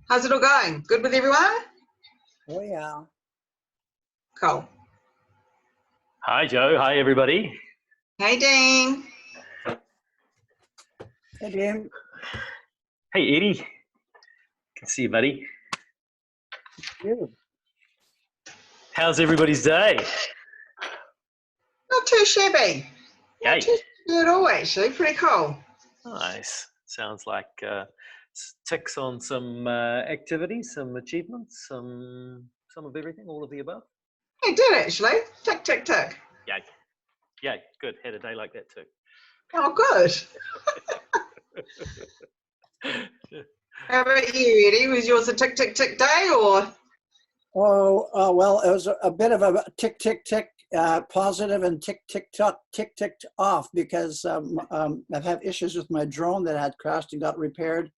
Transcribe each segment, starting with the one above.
How's it all going? Good with everyone? Oh, yeah. Cool. Hi, Joe. Hi, everybody. Hey, Dean. Hey, Dean. Hey, Eddie. Can see you, buddy. You. How's everybody's day? Not too shabby. Yay. Not too shabby at all, actually. Pretty cool. Nice. Sounds like ticks on some activities, some achievements, some of everything, all of the above. It did, actually. Tick, tick, tick. Yay. Yay. Good. Had a day like that too. Oh, good. How about you, Eddie? Was yours a tick, tick, tick day, or? Well, it was a bit of a tick, tick, tick, positive and tick, tick, tock, tick, tick off because I've had issues with my drone that had crashed and got repaired.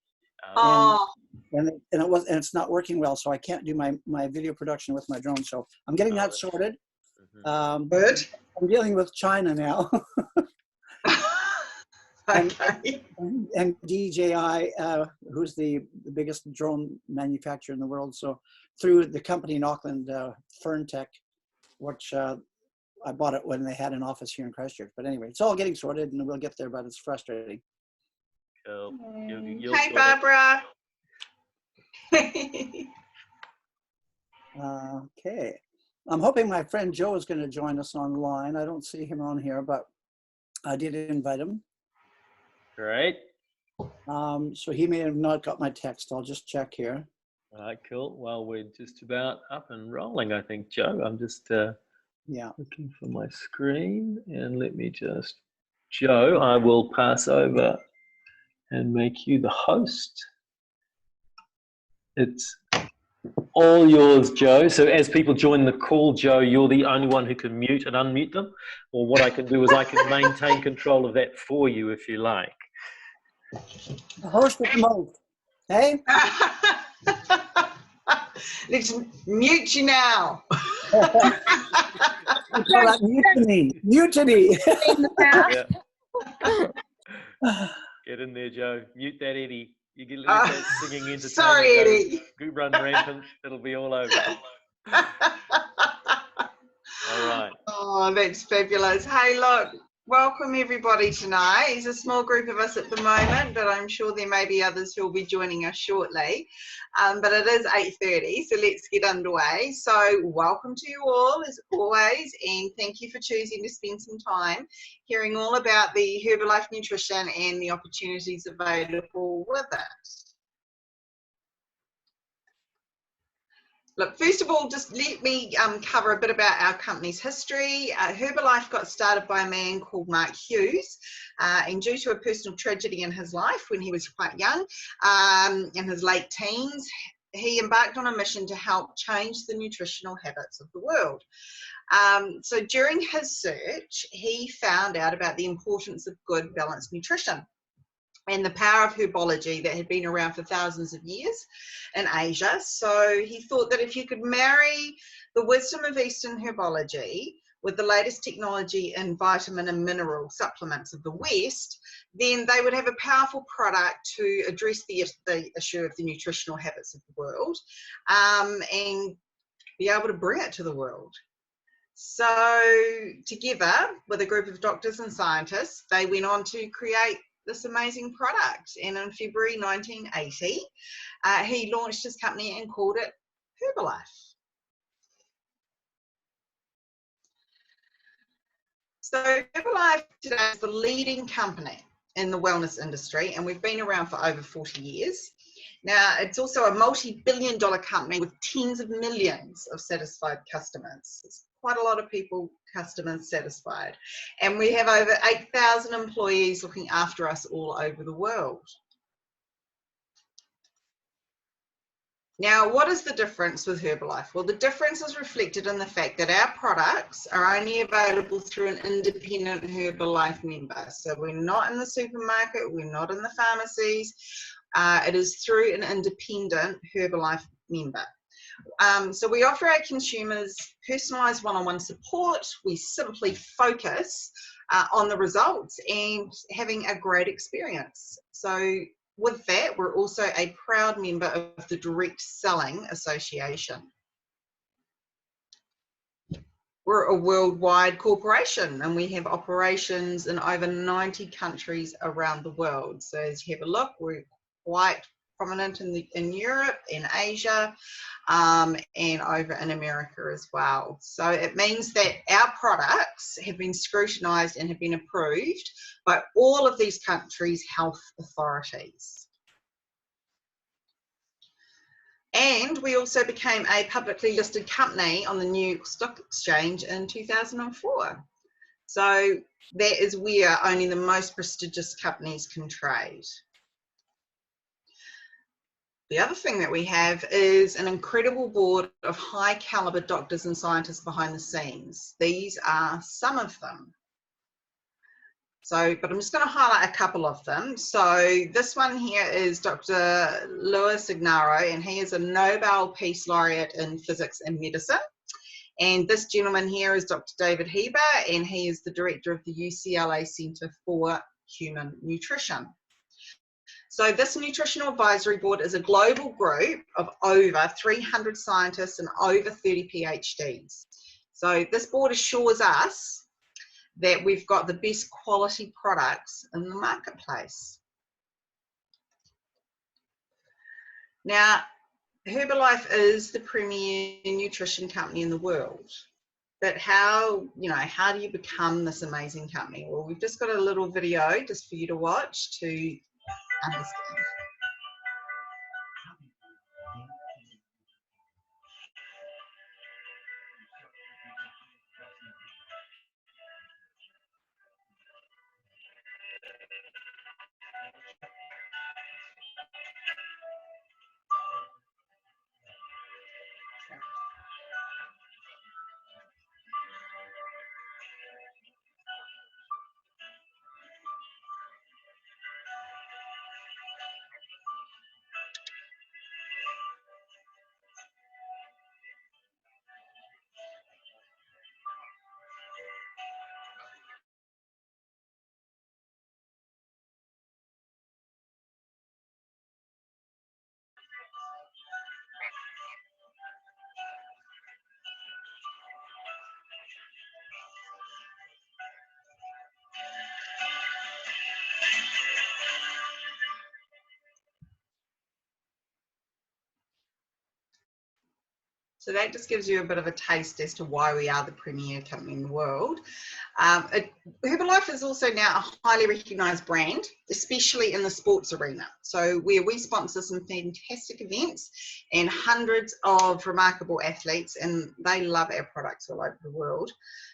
And it's not working well, so I can't do my video production with my drone. So I'm getting that sorted. Good. I'm dealing with China now. Okay. and DJI, who's the biggest drone manufacturer in the world. So through the company in Auckland, FernTech, which I bought it when they had an office here in Christchurch. But anyway, it's all getting sorted and we'll get there, but it's frustrating. Cool. Hey, Barbara. Okay. I'm hoping my friend Joe is going to join us online. I don't see him on here, but I did invite him. Great. So he may have not got my text. I'll just check here. All right, cool. Well, we're just about up and rolling, I think, Joe. I'm just looking for my screen, and let me just, Joe, I will pass over and make you the host. It's all yours, Joe. So as people join the call, Joe, you're the only one who can mute and unmute them. Or what I can do is I can maintain control of that for you if you like. The host with the most. Hey? Let's mute you now. Mutiny. Mutiny. Yeah. Get in there, Joe. Mute that Eddie. You get that singing entertainment. Sorry, Eddie. Go run rampant. It'll be all over. All right. Oh, that's fabulous. Hey, look, welcome everybody tonight. It's a small group of us at the moment, but I'm sure there may be others who will be joining us shortly. But it is 8:30, so let's get underway. So welcome to you all, as always, and thank you for choosing to spend some time hearing all about the Herbalife nutrition and the opportunities available with it. Look, first of all, just let me cover a bit about our company's history. Herbalife got started by a man called Mark Hughes, and due to a personal tragedy in his life when he was quite young, in his late teens, he embarked on a mission to help change the nutritional habits of the world. So during his search, he found out about the importance of good, balanced nutrition and the power of herbology that had been around for thousands of years in Asia. So he thought that if you could marry the wisdom of Eastern herbology with the latest technology in vitamin and mineral supplements of the West, then they would have a powerful product to address the issue of the nutritional habits of the world, and be able to bring it to the world. So together with a group of doctors and scientists, they went on to create this amazing product, and in February 1980 he launched his company and called it Herbalife. So Herbalife today is the leading company in the wellness industry, and we've been around for over 40 years. Now, it's also a multi-billion-dollar company with tens of millions of satisfied customers. It's quite a lot of customers satisfied. And we have over 8,000 employees looking after us all over the world. Now, what is the difference with Herbalife? Well, the difference is reflected in the fact that our products are only available through an independent Herbalife member. So we're not in the supermarket, we're not in the pharmacies. It is through an independent Herbalife member. So we offer our consumers personalised one-on-one support. We simply focus on the results and having a great experience. So with that, we're also a proud member of the Direct Selling Association. We're a worldwide corporation and we have operations in over 90 countries around the world. So as you have a look, we're quite prominent in Europe, in Asia, and over in America as well. So it means that our products have been scrutinised and have been approved by all of these countries' health authorities. And we also became a publicly listed company on the New York Stock Exchange in 2004. So that is where only the most prestigious companies can trade. The other thing that we have is an incredible board of high caliber doctors and scientists behind the scenes. These are some of them. So, but I'm just going to highlight a couple of them. So this one here is Dr. Luis Ignaro, and he is a Nobel Peace Laureate in Physics and Medicine. And this gentleman here is Dr. David Heber, and he is the director of the UCLA Center for Human Nutrition. So this Nutritional Advisory Board is a global group of over 300 scientists and over 30 PhDs. So this board assures us that we've got the best quality products in the marketplace. Now, Herbalife is the premier nutrition company in the world. But how do you become this amazing company? Well, we've just got a little video just for you to watch to understand. So that just gives you a bit of a taste as to why we are the premier company in the world. Herbalife is also now a highly recognised brand, especially in the sports arena. So where we sponsor some fantastic events and hundreds of remarkable athletes, and they love our products all over the world.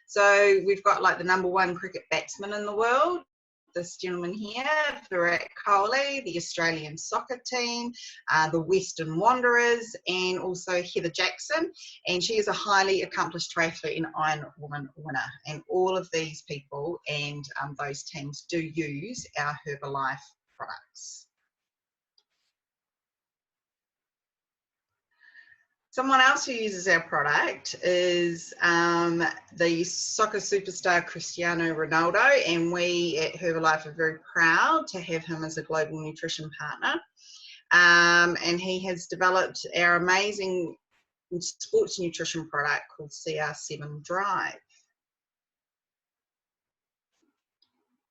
So we've got like the #1 cricket batsman in the world, this gentleman here, Virat Kohli, the Australian soccer team, the Western Wanderers, and also Heather Jackson. And she is a highly accomplished triathlete and Ironwoman winner. And all of these people and those teams do use our Herbalife products. Someone else who uses our product is the soccer superstar Cristiano Ronaldo, and we at Herbalife are very proud to have him as a global nutrition partner. And he has developed our amazing sports nutrition product called CR7 Drive.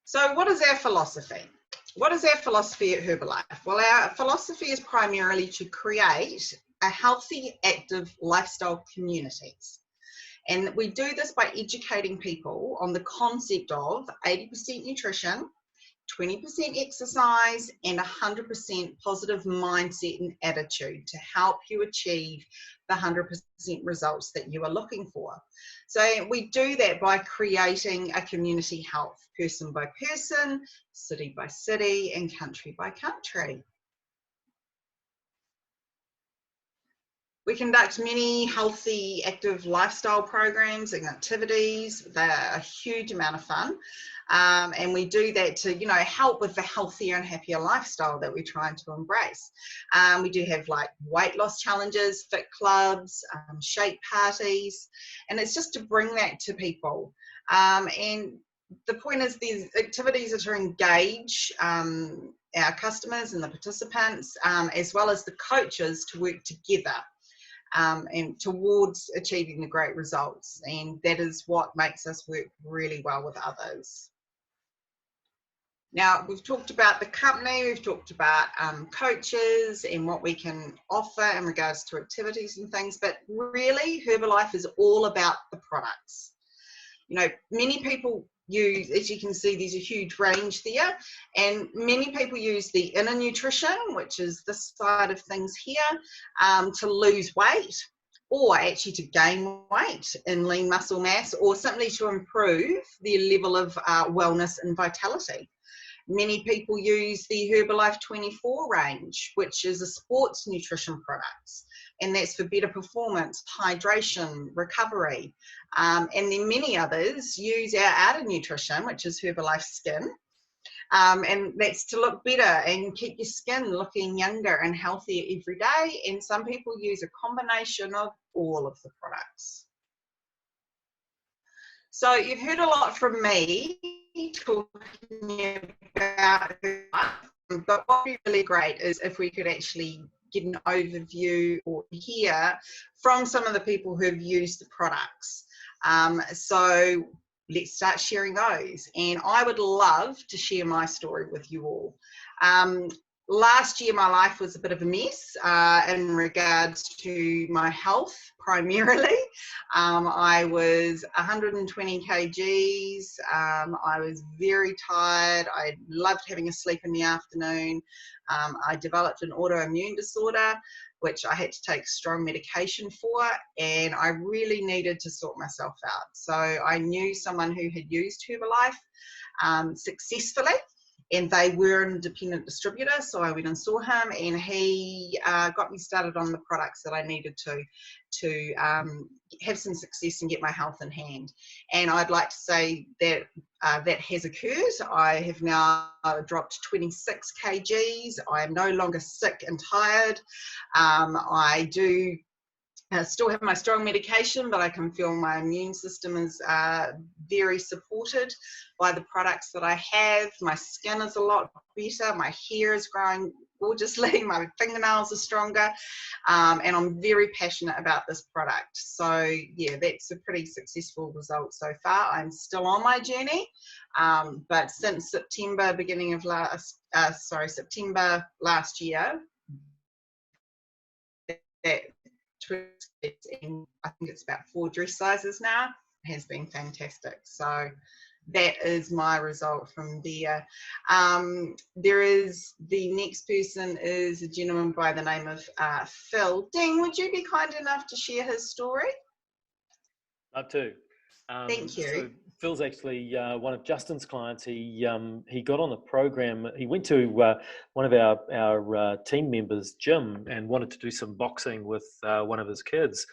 So what is our philosophy? What is our philosophy at Herbalife? Well, our philosophy is primarily to create a healthy, active lifestyle communities. And we do this by educating people on the concept of 80% nutrition, 20% exercise, and 100% positive mindset and attitude to help you achieve the 100% results that you are looking for. So we do that by creating a community health, person by person, city by city, and country by country. We conduct many healthy, active lifestyle programs and activities. They're a huge amount of fun. And we do that to, help with the healthier and happier lifestyle that we're trying to embrace. We do have like weight loss challenges, fit clubs, shake parties, and it's just to bring that to people. And the point is these activities are to engage our customers and the participants, as well as the coaches, to work together and towards achieving the great results. And that is what makes us work really well with others. Now, we've talked about the company, we've talked about coaches and what we can offer in regards to activities and things, but really Herbalife is all about the products. You know, many people use, as you can see, there's a huge range there, and many people use the inner nutrition, which is this side of things here, to lose weight, or actually to gain weight in lean muscle mass, or simply to improve their level of wellness and vitality. Many people use the Herbalife 24 range, which is a sports nutrition product, and that's for better performance, hydration, recovery. And then many others use our outer nutrition, which is Herbalife Skin, and that's to look better and keep your skin looking younger and healthier every day. And some people use a combination of all of the products. So you've heard a lot from me talking about Herbalife, but what would be really great is if we could actually get an overview or hear from some of the people who have used the products. So let's start sharing those. And I would love to share my story with you all. Last year, my life was a bit of a mess in regards to my health, primarily. I was 120 kgs. I was very tired. I loved having a sleep in the afternoon. I developed an autoimmune disorder, which I had to take strong medication for, and I really needed to sort myself out. So I knew someone who had used Herbalife successfully, and they were an independent distributor, so I went and saw him, and he got me started on the products that I needed to have some success and get my health in hand. And I'd like to say that that has occurred. I have now dropped 26 kgs. I am no longer sick and tired. I do still have my strong medication, but I can feel my immune system is very supported by the products that I have. My skin is a lot better. My hair is growing gorgeously. My fingernails are stronger. And I'm very passionate about this product. So yeah, that's a pretty successful result so far. I'm still on my journey. But since September, September last year, that and I think it's about 4 dress sizes now, has been fantastic. So that is my result from there. There is, the next person is a gentleman by the name of Phil. Dean, would you be kind enough to share his story? Love to. Thank you. So Phil's actually one of Justin's clients. He got on the program. He went to one of our team members' gym and wanted to do some boxing with one of his kids.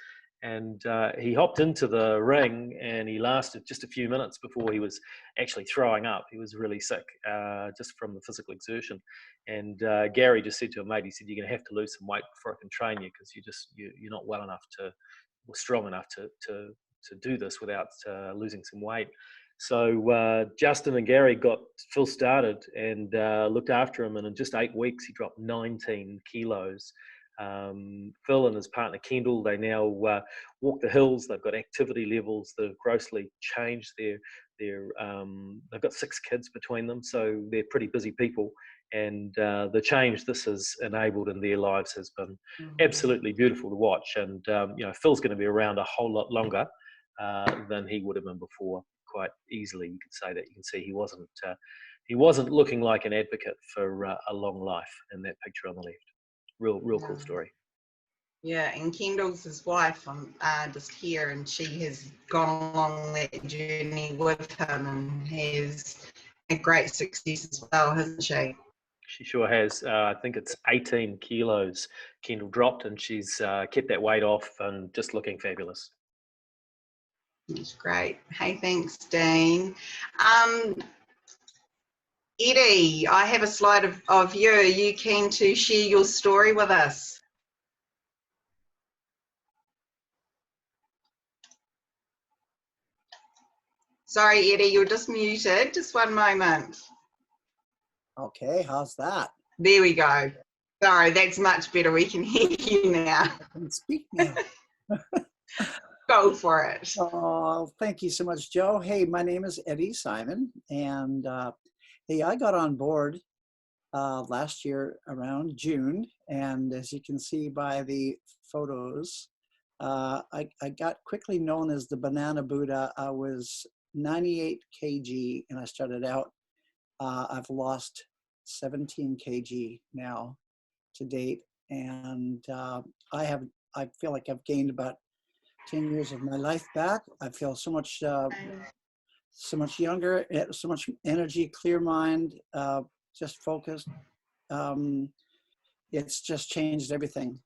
And he hopped into the ring, and he lasted just a few minutes before he was actually throwing up. He was really sick just from the physical exertion. And Gary just said to him, mate, he said, you're going to have to lose some weight before I can train you, because you're not well enough or strong enough to do this without losing some weight. So Justin and Gary got Phil started and looked after him, and in just 8 weeks he dropped 19 kilos. Phil and his partner Kendall, they now walk the hills. They've got activity levels that have grossly changed. They've got 6 kids between them, so they're pretty busy people. And the change this has enabled in their lives has been absolutely beautiful to watch. And Phil's going to be around a whole lot longer than he would have been before, quite easily. You could say that. You can see he wasn't looking like an advocate for a long life in that picture on the left. Real cool story. Yeah, and Kendall's his wife. I'm just here, and she has gone along that journey with him and has a great success as well, hasn't she? She sure has. I think it's 18 kilos Kendall dropped, and she's kept that weight off and just looking fabulous. That's great. Hey, thanks, Dean. Eddie, I have a slide of you. Are you keen to share your story with us? Sorry, Eddie, you're just muted. Just one moment. Okay, how's that? There we go. Sorry, that's much better. We can hear you now. I can speak now. Go for it. Oh, thank you so much, Joe. Hey, my name is Eddie Simon, and hey, I got on board last year around June, and as you can see by the photos, I got quickly known as the Banana Buddha. I was 98 kg, and I started out. I've lost 17 kg now to date, and I feel like I've gained about 10 years of my life back. I feel so much younger, so much energy, clear mind, just focused. It's just changed everything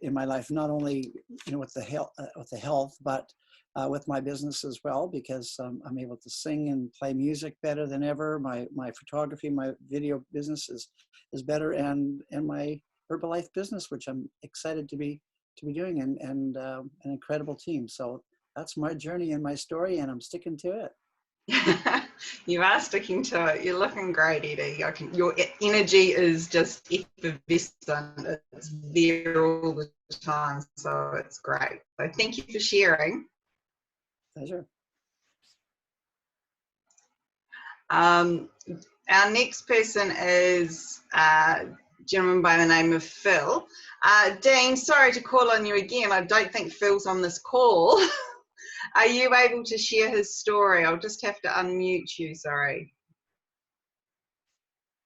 in my life, not only with the health, but with my business as well, because I'm able to sing and play music better than ever. My photography, my video business is better, and my Herbalife business, which I'm excited to be doing, and an incredible team. So that's my journey and my story, and I'm sticking to it. You are sticking to it. You're looking great, Eddie. Your energy is just effervescent. It's there all the time, so it's great. So thank you for sharing. Pleasure. Our next person is a gentleman by the name of Phil. Dean, sorry to call on you again. I don't think Phil's on this call. Are you able to share his story? I'll just have to unmute you, sorry.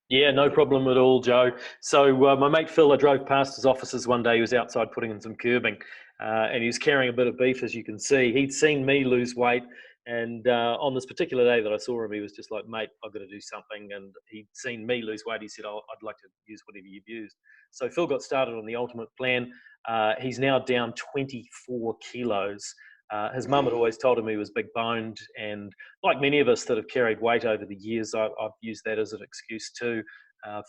Yeah, no problem at all, Joe. So my mate Phil, I drove past his offices one day. He was outside putting in some curbing, and he was carrying a bit of beef, as you can see. He'd seen me lose weight, and on this particular day that I saw him, he was just like, mate, I've got to do something. And he'd seen me lose weight. He said, oh, I'd like to use whatever you've used. So Phil got started on the ultimate plan. He's now down 24 kilos. His mum had always told him he was big boned, and like many of us that have carried weight over the years, I've used that as an excuse too.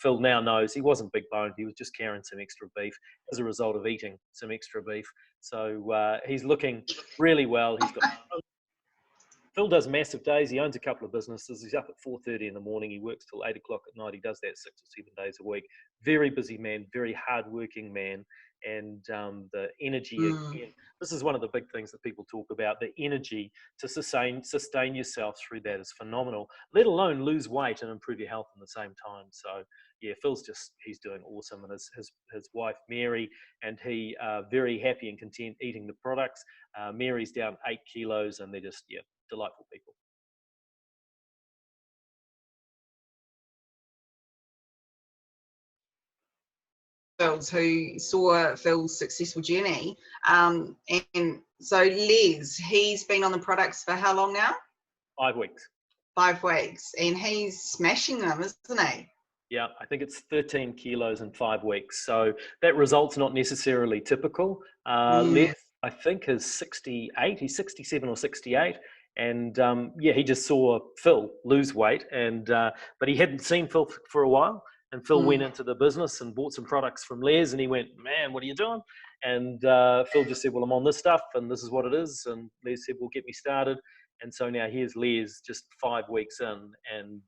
Phil now knows he wasn't big boned, he was just carrying some extra beef as a result of eating some extra beef. So he's looking really well. Phil does massive days. He owns a couple of businesses. He's up at 4:30 in the morning. He works till 8 o'clock at night. He does that 6 or 7 days a week. Very busy man, very hardworking man. And the energy, again, this is one of the big things that people talk about. The energy to sustain yourself through that is phenomenal, let alone lose weight and improve your health at the same time. So yeah, he's doing awesome. And his wife, Mary, and he are very happy and content eating the products. Mary's down 8 kilos, and they're just, delightful people. Who saw Phil's successful journey. And so Les, he's been on the products for how long now? 5 weeks. 5 weeks. And he's smashing them, isn't he? Yeah, I think it's 13 kilos in 5 weeks. So that result's not necessarily typical. Les, I think, is 68. He's 67 or 68. And he just saw Phil lose weight, but he hadn't seen Phil for a while. And Phil went into the business and bought some products from Les, and he went, man, what are you doing? And Phil just said, well, I'm on this stuff, and this is what it is. And Les said, well, get me started. And so now here's Les just 5 weeks in. And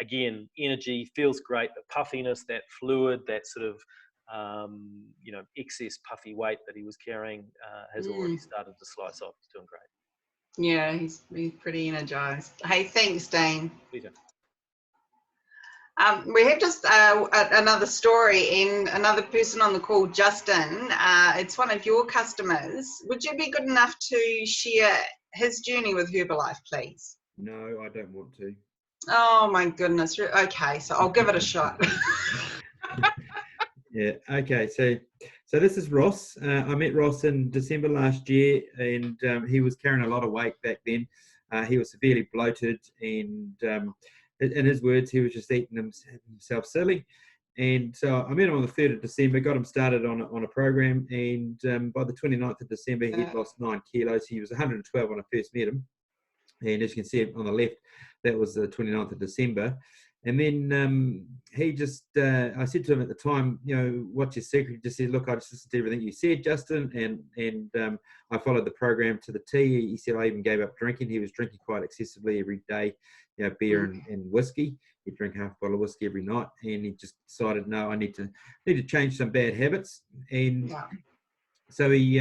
again, energy, feels great. The puffiness, that fluid, that sort of, excess puffy weight that he was carrying has already started to slice off. He's doing great. Yeah, he's pretty energized. Hey, thanks, Dean. Pleasure. We have just another story, and another person on the call, Justin. It's one of your customers. Would you be good enough to share his journey with Herbalife, please? No, I don't want to. Oh my goodness. Okay, so I'll give it a shot. Yeah. Okay. So this is Ross. I met Ross in December last year, and he was carrying a lot of weight back then. He was severely bloated, and in his words, he was just eating himself silly. And so I met him on the 3rd of December, got him started on a program, and by the 29th of December, he'd lost 9 kilos. He was 112 when I first met him. And as you can see on the left, that was the 29th of December. And then he just, I said to him at the time, you know, what's your secret? He just said, look, I just listened to everything you said, Justin, and I followed the program to the T. He said I even gave up drinking. He was drinking quite excessively every day, you know, beer and whiskey. He'd drink half a bottle of whiskey every night, and he just decided, no, I need to change some bad habits. And so he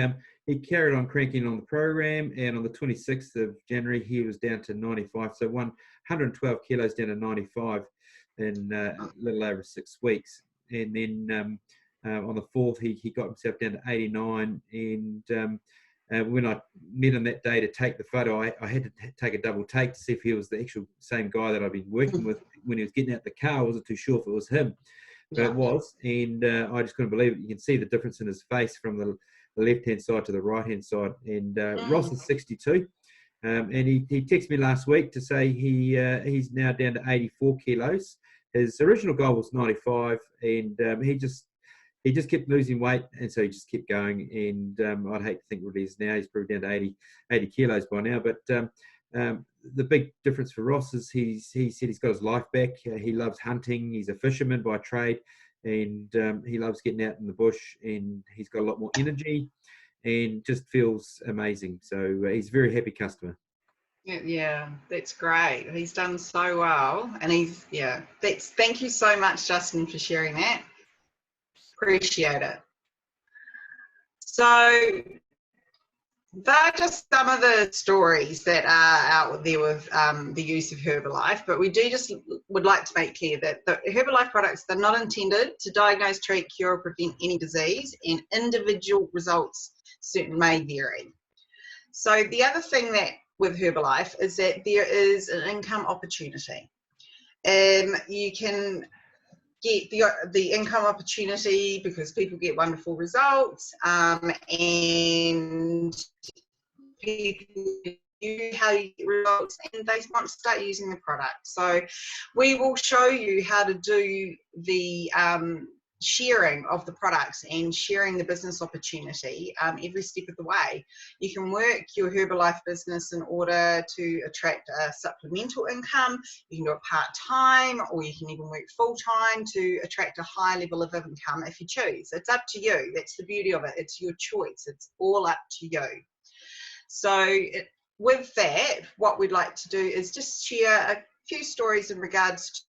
carried on cranking on the program, and on the 26th of January, he was down to 95. So 112 kilos down to 95 in a little over 6 weeks. And then on the 4th, he got himself down to 89. And when I met him that day to take the photo, I had to take a double take to see if he was the actual same guy that I'd been working with when he was getting out the car. I wasn't too sure if it was him, but it was. And I just couldn't believe it. You can see the difference in his face from the left-hand side to the right-hand side. And Ross is 62. And he texted me last week to say he's now down to 84 kilos. His original goal was 95, and he just kept losing weight, and so he just kept going. And I'd hate to think what he is now. He's probably down to 80 kilos by now. But the big difference for Ross is he said he's got his life back. He loves hunting. He's a fisherman by trade, and he loves getting out in the bush, and he's got a lot more energy and just feels amazing. So he's a very happy customer. Yeah, that's great. He's done so well, and thank you so much, Justin, for sharing that. Appreciate it. So they're just some of the stories that are out there with the use of Herbalife, but we would like to make clear that the Herbalife products, they're not intended to diagnose, treat, cure, or prevent any disease, and individual results certainly may vary. So the other thing that with Herbalife is that there is an income opportunity. You can get the income opportunity because people get wonderful results, and people knew how you get results, and they want to start using the product. So we will show you how to do the sharing of the products and sharing the business opportunity every step of the way. You can work your Herbalife business in order to attract a supplemental income. You can do it part-time, or you can even work full-time to attract a high level of income if you choose. It's up to you. That's the beauty of it. It's your choice. It's all up to you. So with that, what we'd like to do is just share a few stories in regards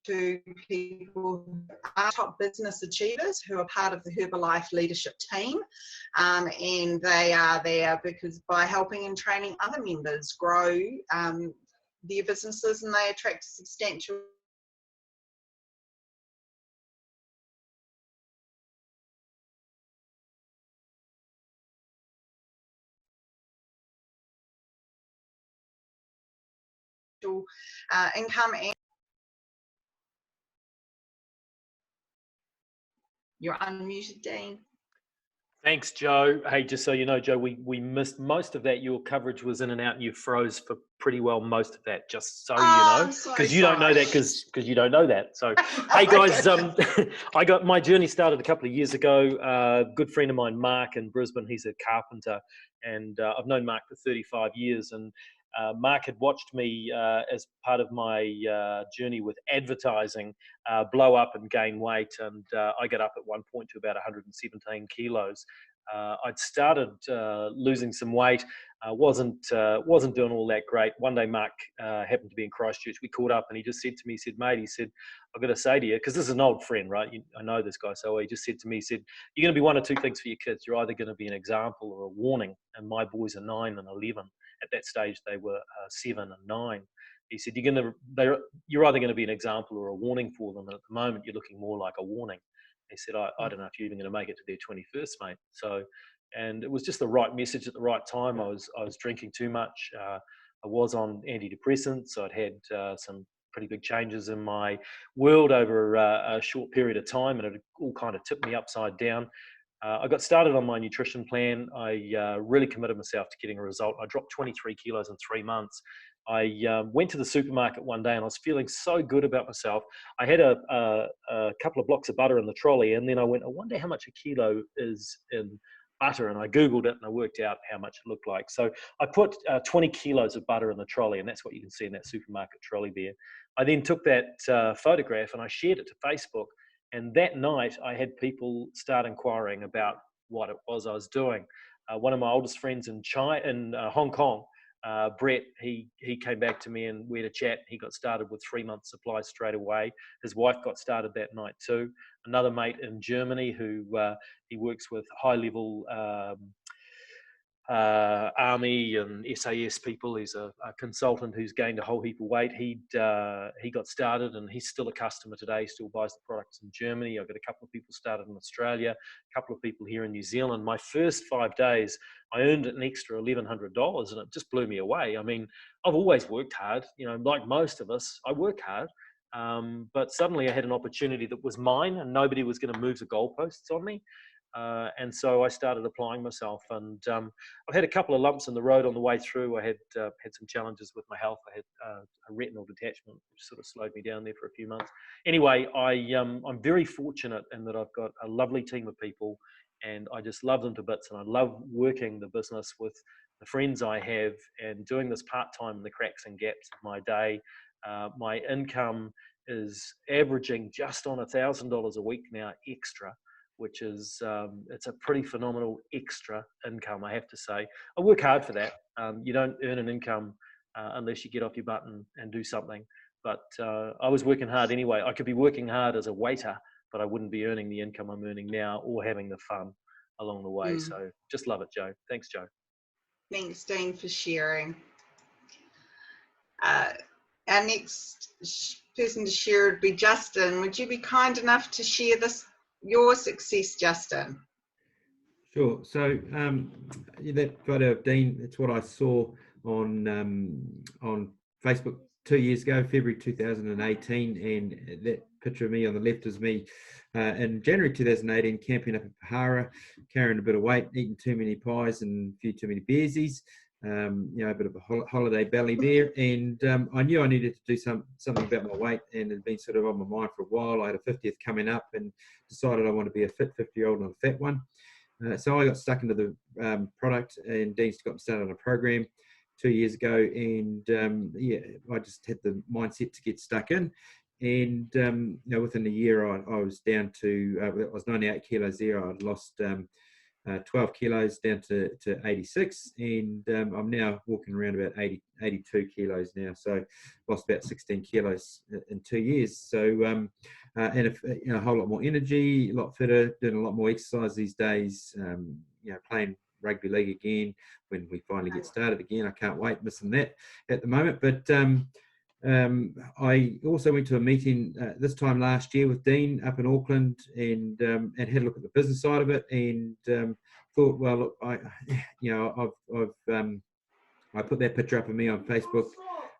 to people who are top business achievers who are part of the Herbalife leadership team, and they are there because by helping and training other members grow their businesses, and they attract a substantial income. And you're unmuted, Dean. Thanks, Jo. Hey, just so you know, Jo, we missed most of that. Your coverage was in and out, and you froze for pretty well most of that, just so you know. Because you don't know that, because you don't know that. So, hey, guys, I got my journey started a couple of years ago. A good friend of mine, Mark, in Brisbane, he's a carpenter, and I've known Mark for 35 years. And Mark had watched me as part of my journey with advertising blow up and gain weight, and I got up at one point to about 117 kilos. I'd started losing some weight, wasn't doing all that great. One day Mark happened to be in Christchurch. We caught up, and he just said to me, he said, mate, he said, I've got to say to you, because this is an old friend, right? I know this guy. So he just said to me, he said, you're going to be one of two things for your kids. You're either going to be an example or a warning. And my boys are 9 and 11. At that stage, they were 7 and 9. He said, you're either going to be an example or a warning for them. And at the moment, you're looking more like a warning. He said, I don't know if you're even going to make it to their 21st, mate. So, and it was just the right message at the right time. I was drinking too much. I was on antidepressants. I'd had some pretty big changes in my world over a short period of time, and it all kind of tipped me upside down. I got started on my nutrition plan. I really committed myself to getting a result. I dropped 23 kilos in 3 months. I went to the supermarket one day, and I was feeling so good about myself. I had a couple of blocks of butter in the trolley, and then I went, I wonder how much a kilo is in butter, and I Googled it and I worked out how much it looked like. So I put 20 kilos of butter in the trolley, and that's what you can see in that supermarket trolley there. I then took that photograph and I shared it to Facebook, and that night I had people start inquiring about what it was I was doing. One of my oldest friends in Hong Kong, Brett, he came back to me and we had a chat. He got started with 3 months supply straight away. His wife got started that night too. Another mate in Germany who he works with high-level army and SAS people. He's a consultant who's gained a whole heap of weight. He got started and he's still a customer today. He still buys the products in Germany. I've got a couple of people started in Australia, a couple of people here in New Zealand. My first 5 days, I earned an extra $1,100 and it just blew me away. I mean, I've always worked hard, like most of us, I work hard. But suddenly I had an opportunity that was mine and nobody was going to move the goalposts on me. And so I started applying myself, and I've had a couple of lumps in the road on the way through. I had some challenges with my health. I had a retinal detachment, which sort of slowed me down there for a few months. Anyway, I'm very fortunate in that I've got a lovely team of people, and I just love them to bits, and I love working the business with the friends I have and doing this part-time in the cracks and gaps of my day. My income is averaging just on $1,000 a week now extra, which is it's a pretty phenomenal extra income, I have to say. I work hard for that. You don't earn an income unless you get off your butt and do something. But I was working hard anyway. I could be working hard as a waiter, but I wouldn't be earning the income I'm earning now or having the fun along the way. So just love it, Jo. Thanks, Jo. Thanks, Dean, for sharing. Our next person to share would be Justin. Would you be kind enough to share your success, Justin? Sure. So that photo of Dean, it's what I saw on Facebook 2 years ago, February 2018, and that picture of me on the left is me in January 2018, camping up in Pahara, carrying a bit of weight, eating too many pies and a few too many beersies. A bit of a holiday belly there, and I knew I needed to do something about my weight, and it had been sort of on my mind for a while. I had a 50th coming up and decided I want to be a fit 50-year-old, not a fat one. So I got stuck into the product, and Dean's got started on a program 2 years ago, and I just had the mindset to get stuck in. And within a year, I was down to I was 98 kilos there. I'd lost 12 kilos down to 86, and I'm now walking around about 82 kilos now. So lost about 16 kilos in 2 years. So and a whole lot more energy, a lot fitter, doing a lot more exercise these days. Playing rugby league again when we finally get started again. I can't wait, missing that at the moment. But I also went to a meeting this time last year with Dean up in Auckland, and had a look at the business side of it, and thought, well, look, I put that picture up of me on Facebook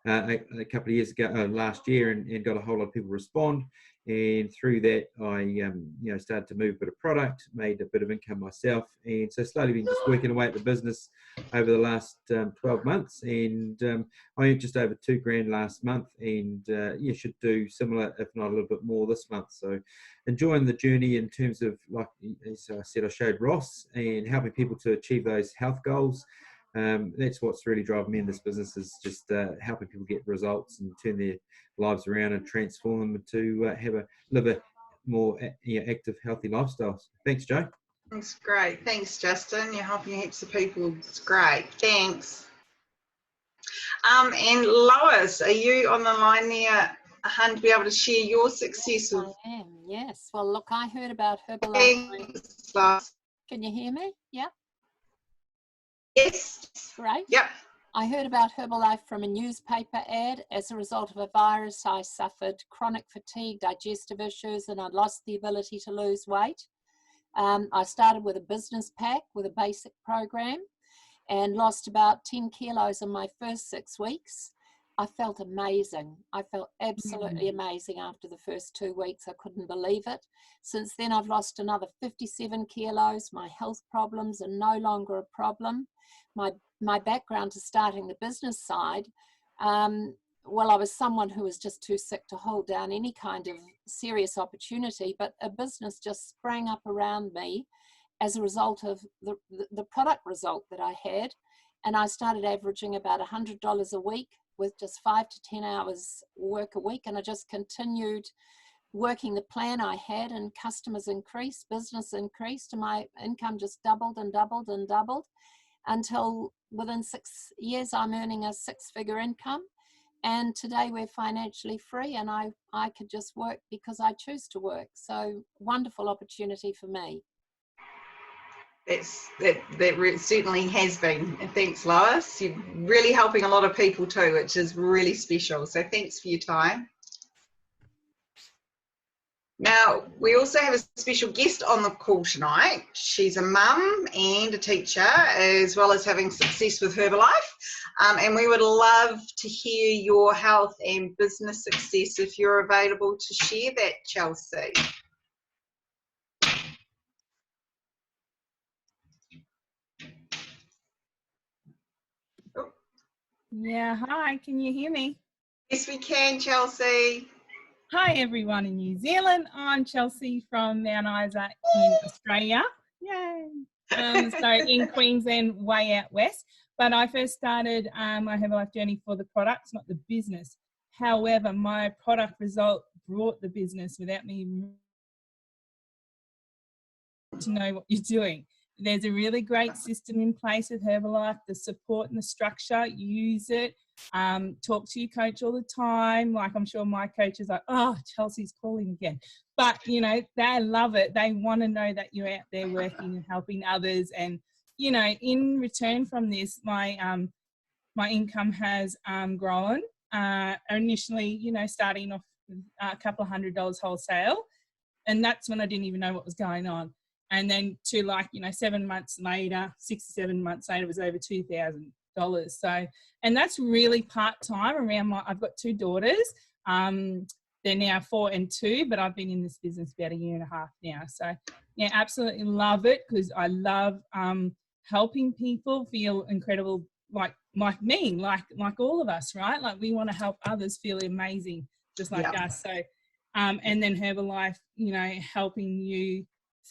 a couple of years ago, last year, and got a whole lot of people respond. And through that, I started to move a bit of product, made a bit of income myself, and so slowly been just working away at the business over the last 12 months. And I earned just over $2,000 last month, and should do similar, if not a little bit more, this month. So enjoying the journey in terms of, like as I said, I showed Ross, and helping people to achieve those health goals. That's what's really driving me in this business, is just helping people get results and turn their lives around and transform them to live a more active, healthy lifestyle. Thanks, Jo. That's great. Thanks, Justin. You're helping heaps of people. It's great. Thanks. And Lois, are you on the line there, hun, to be able to share your success? I am, yes. Well, look, I heard about Herbalife. Thanks, Lois. Can you hear me? Yeah. Yes. Great. Yep. I heard about Herbalife from a newspaper ad. As a result of a virus, I suffered chronic fatigue, digestive issues, and I lost the ability to lose weight. I started with a business pack with a basic program and lost about 10 kilos in my first 6 weeks. I felt amazing. I felt absolutely amazing after the first 2 weeks. I couldn't believe it. Since then, I've lost another 57 kilos. My health problems are no longer a problem. My background to starting the business side, well, I was someone who was just too sick to hold down any kind of serious opportunity, but a business just sprang up around me, as a result of the product result that I had. And I started averaging about $100 a week with just 5 to 10 hours work a week. And I just continued working the plan I had, and customers increased, business increased, and my income just doubled and doubled and doubled until within 6 years I'm earning a 6-figure income. And today we're financially free, and I could just work because I choose to work. So wonderful opportunity for me. That certainly has been. And thanks, Lois. You're really helping a lot of people too, which is really special. So thanks for your time. Now, we also have a special guest on the call tonight. She's a mum and a teacher, as well as having success with Herbalife. And we would love to hear your health and business success if you're available to share that, Chelsea. Yeah, hi, can you hear me? Yes, we can, Chelsea. Hi, everyone in New Zealand. I'm Chelsea from Mount Isa in Australia. Yay! So in Queensland, way out west. But I first started my Herbalife journey for the products, not the business. However, my product result brought the business without me to know what you're doing. There's a really great system in place with Herbalife, the support and the structure. Use it. Talk to your coach all the time. Like, I'm sure my coach is like, oh, Chelsea's calling again. But, you know, they love it. They want to know that you're out there working and helping others. And, you know, in return from this, my income has grown. Initially, you know, starting off with a couple of $100 wholesale. And that's when I didn't even know what was going on. And then to, like, you know, 7 months later, 6 to 7 months later, it was over $2,000. So, and that's really part-time around I've got 2 daughters. They're now 4 and 2, but I've been in this business about 1.5 years now. So yeah, absolutely love it, because I love helping people feel incredible, like me, like all of us, right? Like, we want to help others feel amazing, just like us. So, and then Herbalife, you know, helping you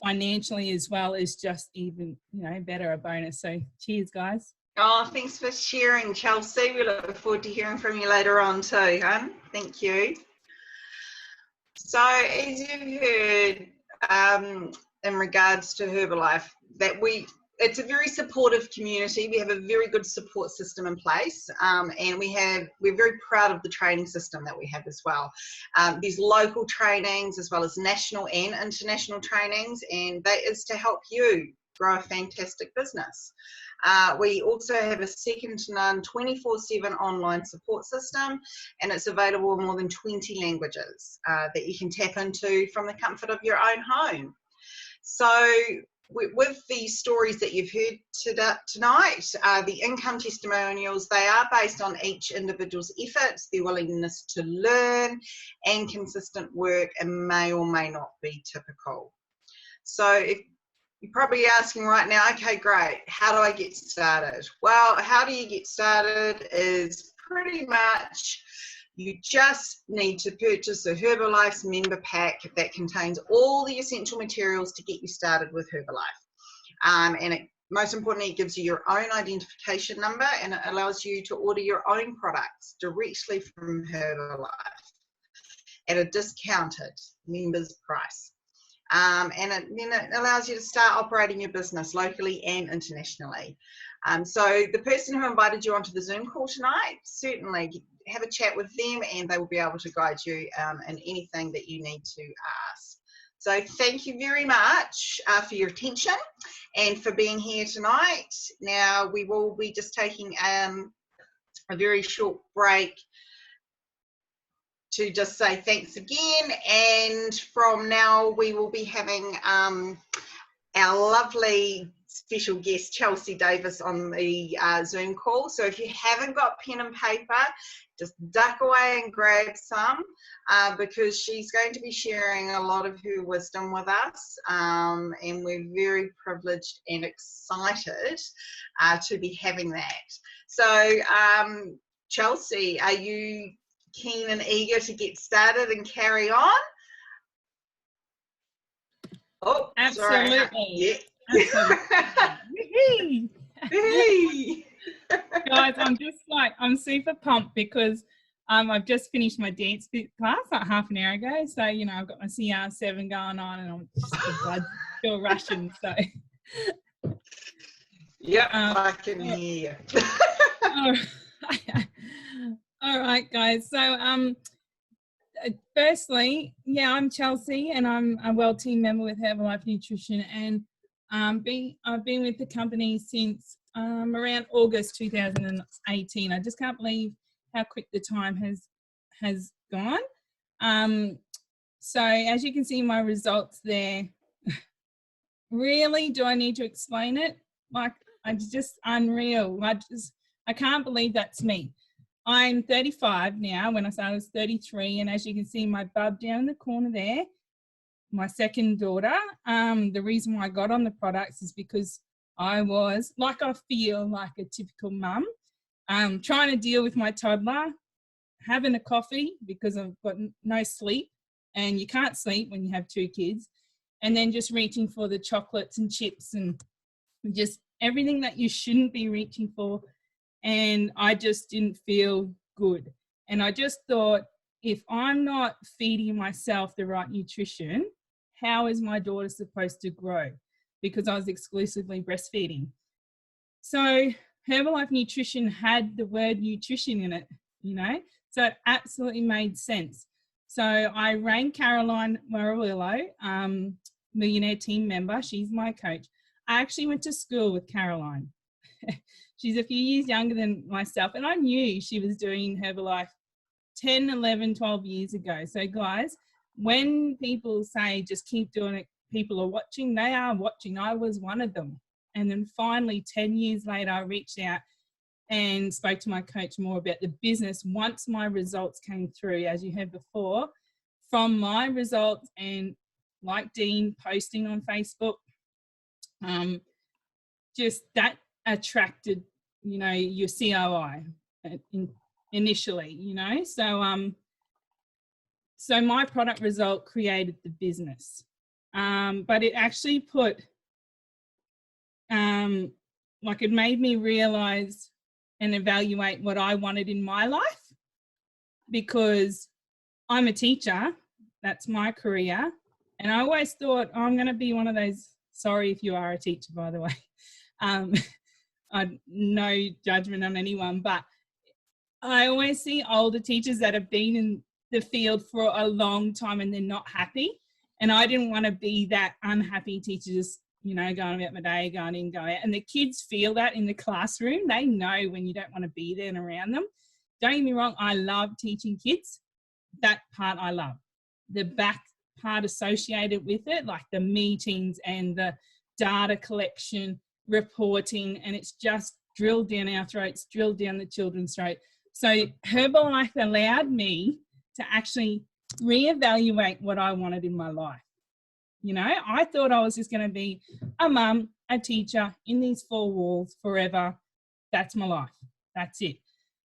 financially as well is just even, you know, better, a bonus. So cheers, guys. Oh, thanks for sharing, Chelsea. We look forward to hearing from you later on too, hon. Thank you. So, as you've heard, in regards to Herbalife, that it's a very supportive community. We have a very good support system in place, and we're very proud of the training system that we have as well. There's local trainings as well as national and international trainings, and that is to help you grow a fantastic business. We also have a second to none 24/7 online support system, and it's available in more than 20 languages that you can tap into from the comfort of your own home. So with the stories that you've heard tonight, the income testimonials, they are based on each individual's efforts, their willingness to learn, and consistent work, and may or may not be typical. So if you're probably asking right now, okay, great, how do I get started? Well, how do you get started is pretty much you just need to purchase a Herbalife's member pack that contains all the essential materials to get you started with Herbalife. And most importantly, it gives you your own identification number, and it allows you to order your own products directly from Herbalife at a discounted member's price. And then it allows you to start operating your business locally and internationally. So the person who invited you onto the Zoom call tonight, certainly have a chat with them, and they will be able to guide you in anything that you need to ask. So thank you very much for your attention and for being here tonight. Now we will be just taking a very short break to just say thanks again, and from now we will be having our lovely special guest Chelsea Davis on the Zoom call. So if you haven't got pen and paper, just duck away and grab some, because she's going to be sharing a lot of her wisdom with us, and we're very privileged and excited to be having that. So Chelsea, are you keen and eager to get started and carry on? Oh, absolutely. Sorry. Yeah. Absolutely. Hey. Guys, I'm super pumped because I've just finished my dance class like half an hour ago. So, I've got my CR7 going on and I'm just the blood still rushing. So, Yep, I can hear. All right, guys. So, firstly, I'm Chelsea and I'm a Well team member with Herbalife Nutrition, and I've been with the company since around August 2018. I just can't believe how quick the time has gone. So as you can see my results there, really, do I need to explain it? Like, it's just unreal. I can't believe that's me. I'm 35 now. When I started, I was 33. And as you can see, my bub down in the corner there, my second daughter, the reason why I got on the products is because I feel like a typical mum, trying to deal with my toddler, having a coffee because I've got no sleep, and you can't sleep when you have two kids, and then just reaching for the chocolates and chips and just everything that you shouldn't be reaching for. And I just didn't feel good. And I just thought, if I'm not feeding myself the right nutrition, how is my daughter supposed to grow? Because I was exclusively breastfeeding. So Herbalife Nutrition had the word nutrition in it, so it absolutely made sense. So I rang Caroline Murillo, millionaire team member. She's my coach. I actually went to school with Caroline. She's a few years younger than myself, and I knew she was doing Herbalife 10, 11, 12 years ago. So guys, when people say just keep doing it, people are watching, they are watching. I was one of them. And then finally, 10 years later, I reached out and spoke to my coach more about the business once my results came through, as you heard before, from my results and like Dean posting on Facebook, just that attracted, your COI initially, so my product result created the business, but it actually put, it made me realize and evaluate what I wanted in my life, because I'm a teacher, that's my career, and I always thought, I'm going to be one of those, sorry if you are a teacher, by the way, no judgment on anyone, but I always see older teachers that have been in the field for a long time and they're not happy. And I didn't want to be that unhappy teacher, just, going about my day, going in, going out. And the kids feel that in the classroom. They know when you don't want to be there and around them. Don't get me wrong, I love teaching kids. That part I love. The back part associated with it, like the meetings and the data collection, reporting, and it's just drilled down our throats, drilled down the children's throat. So Herbalife allowed me to actually reevaluate what I wanted in my life. I thought I was just going to be a mum, a teacher in these four walls forever. That's my life. That's it.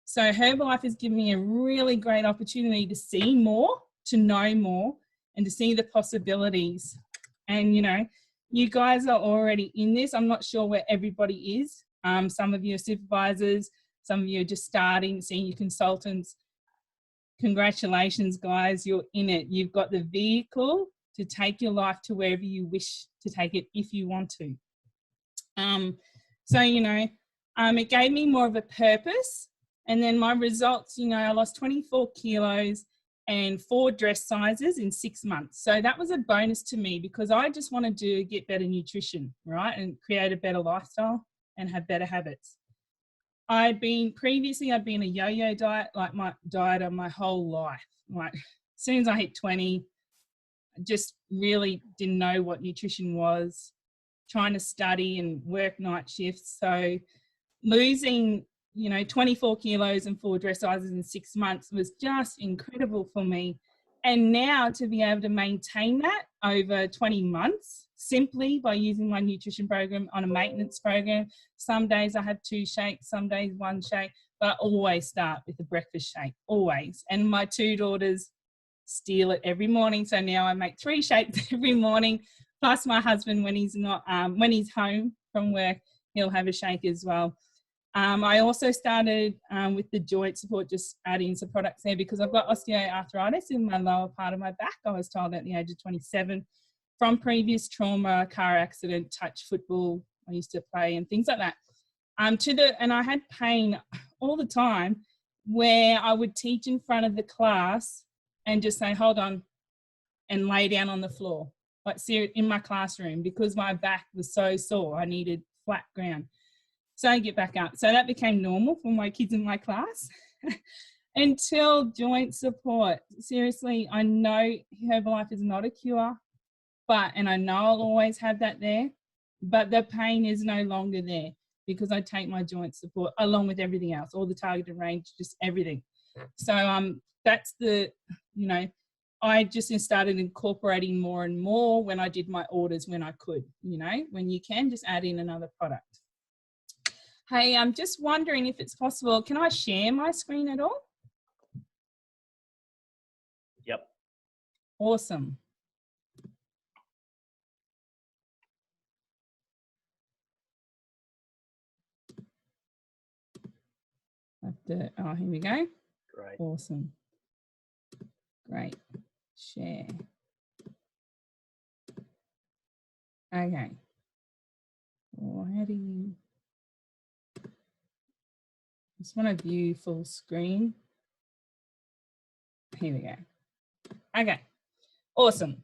So Herbalife has given me a really great opportunity to see more, to know more, and to see the possibilities. And, you guys are already in this. I'm not sure where everybody is. Some of you are supervisors. Some of you are just starting, senior consultants. Congratulations, guys. You're in it. You've got the vehicle to take your life to wherever you wish to take it if you want to. It gave me more of a purpose. And then my results, I lost 24 kilos and 4 dress sizes in 6 months. So that was a bonus to me because I just wanted to get better nutrition, right? And create a better lifestyle and have better habits. I'd been a yo-yo diet, like my dieter my whole life. Like as soon as I hit 20, I just really didn't know what nutrition was, trying to study and work night shifts. So losing, 24 kilos and 4 dress sizes in 6 months was just incredible for me. And now to be able to maintain that over 20 months simply by using my nutrition program on a maintenance program. Some days I have 2 shakes, some days 1 shake, but I always start with a breakfast shake, always. And my 2 daughters steal it every morning. So now I make 3 shakes every morning Plus my husband, when he's not, when he's home from work, he'll have a shake as well. I also started with the joint support, just adding some products there because I've got osteoarthritis in my lower part of my back. I was told at the age of 27 from previous trauma, car accident, touch football I used to play and things like that. And I had pain all the time where I would teach in front of the class and just say, hold on, and lay down on the floor, like in my classroom, because my back was so sore. I needed flat ground. So I get back up. So that became normal for my kids in my class until joint support. Seriously, I know Herbalife is not a cure, and I know I'll always have that there, but the pain is no longer there because I take my joint support along with everything else, all the targeted range, just everything. So that's I just started incorporating more and more when I did my orders when I could, when you can just add in another product. Hey, I'm just wondering if it's possible, can I share my screen at all? Yep. Awesome. Oh, here we go. Great. Awesome. Great. Share. Okay. Well, how do you... Just want to view full screen. Here we go. Okay. Awesome.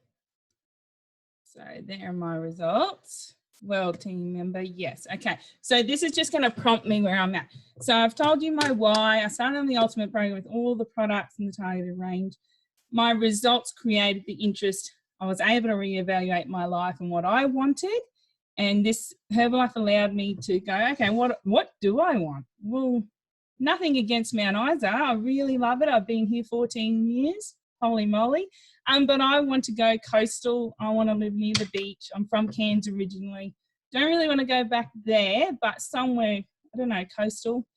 So there are my results. Well, team member, yes. Okay. So this is just going to prompt me where I'm at. So I've told you my why. I started on the Ultimate program with all the products in the targeted range. My results created the interest. I was able to reevaluate my life and what I wanted. And this Herbalife allowed me to go, okay, what do I want? Well, nothing against Mount Isa. I really love it. I've been here 14 years. Holy moly. But I want to go coastal. I want to live near the beach. I'm from Cairns originally. Don't really want to go back there, but somewhere, I don't know, coastal.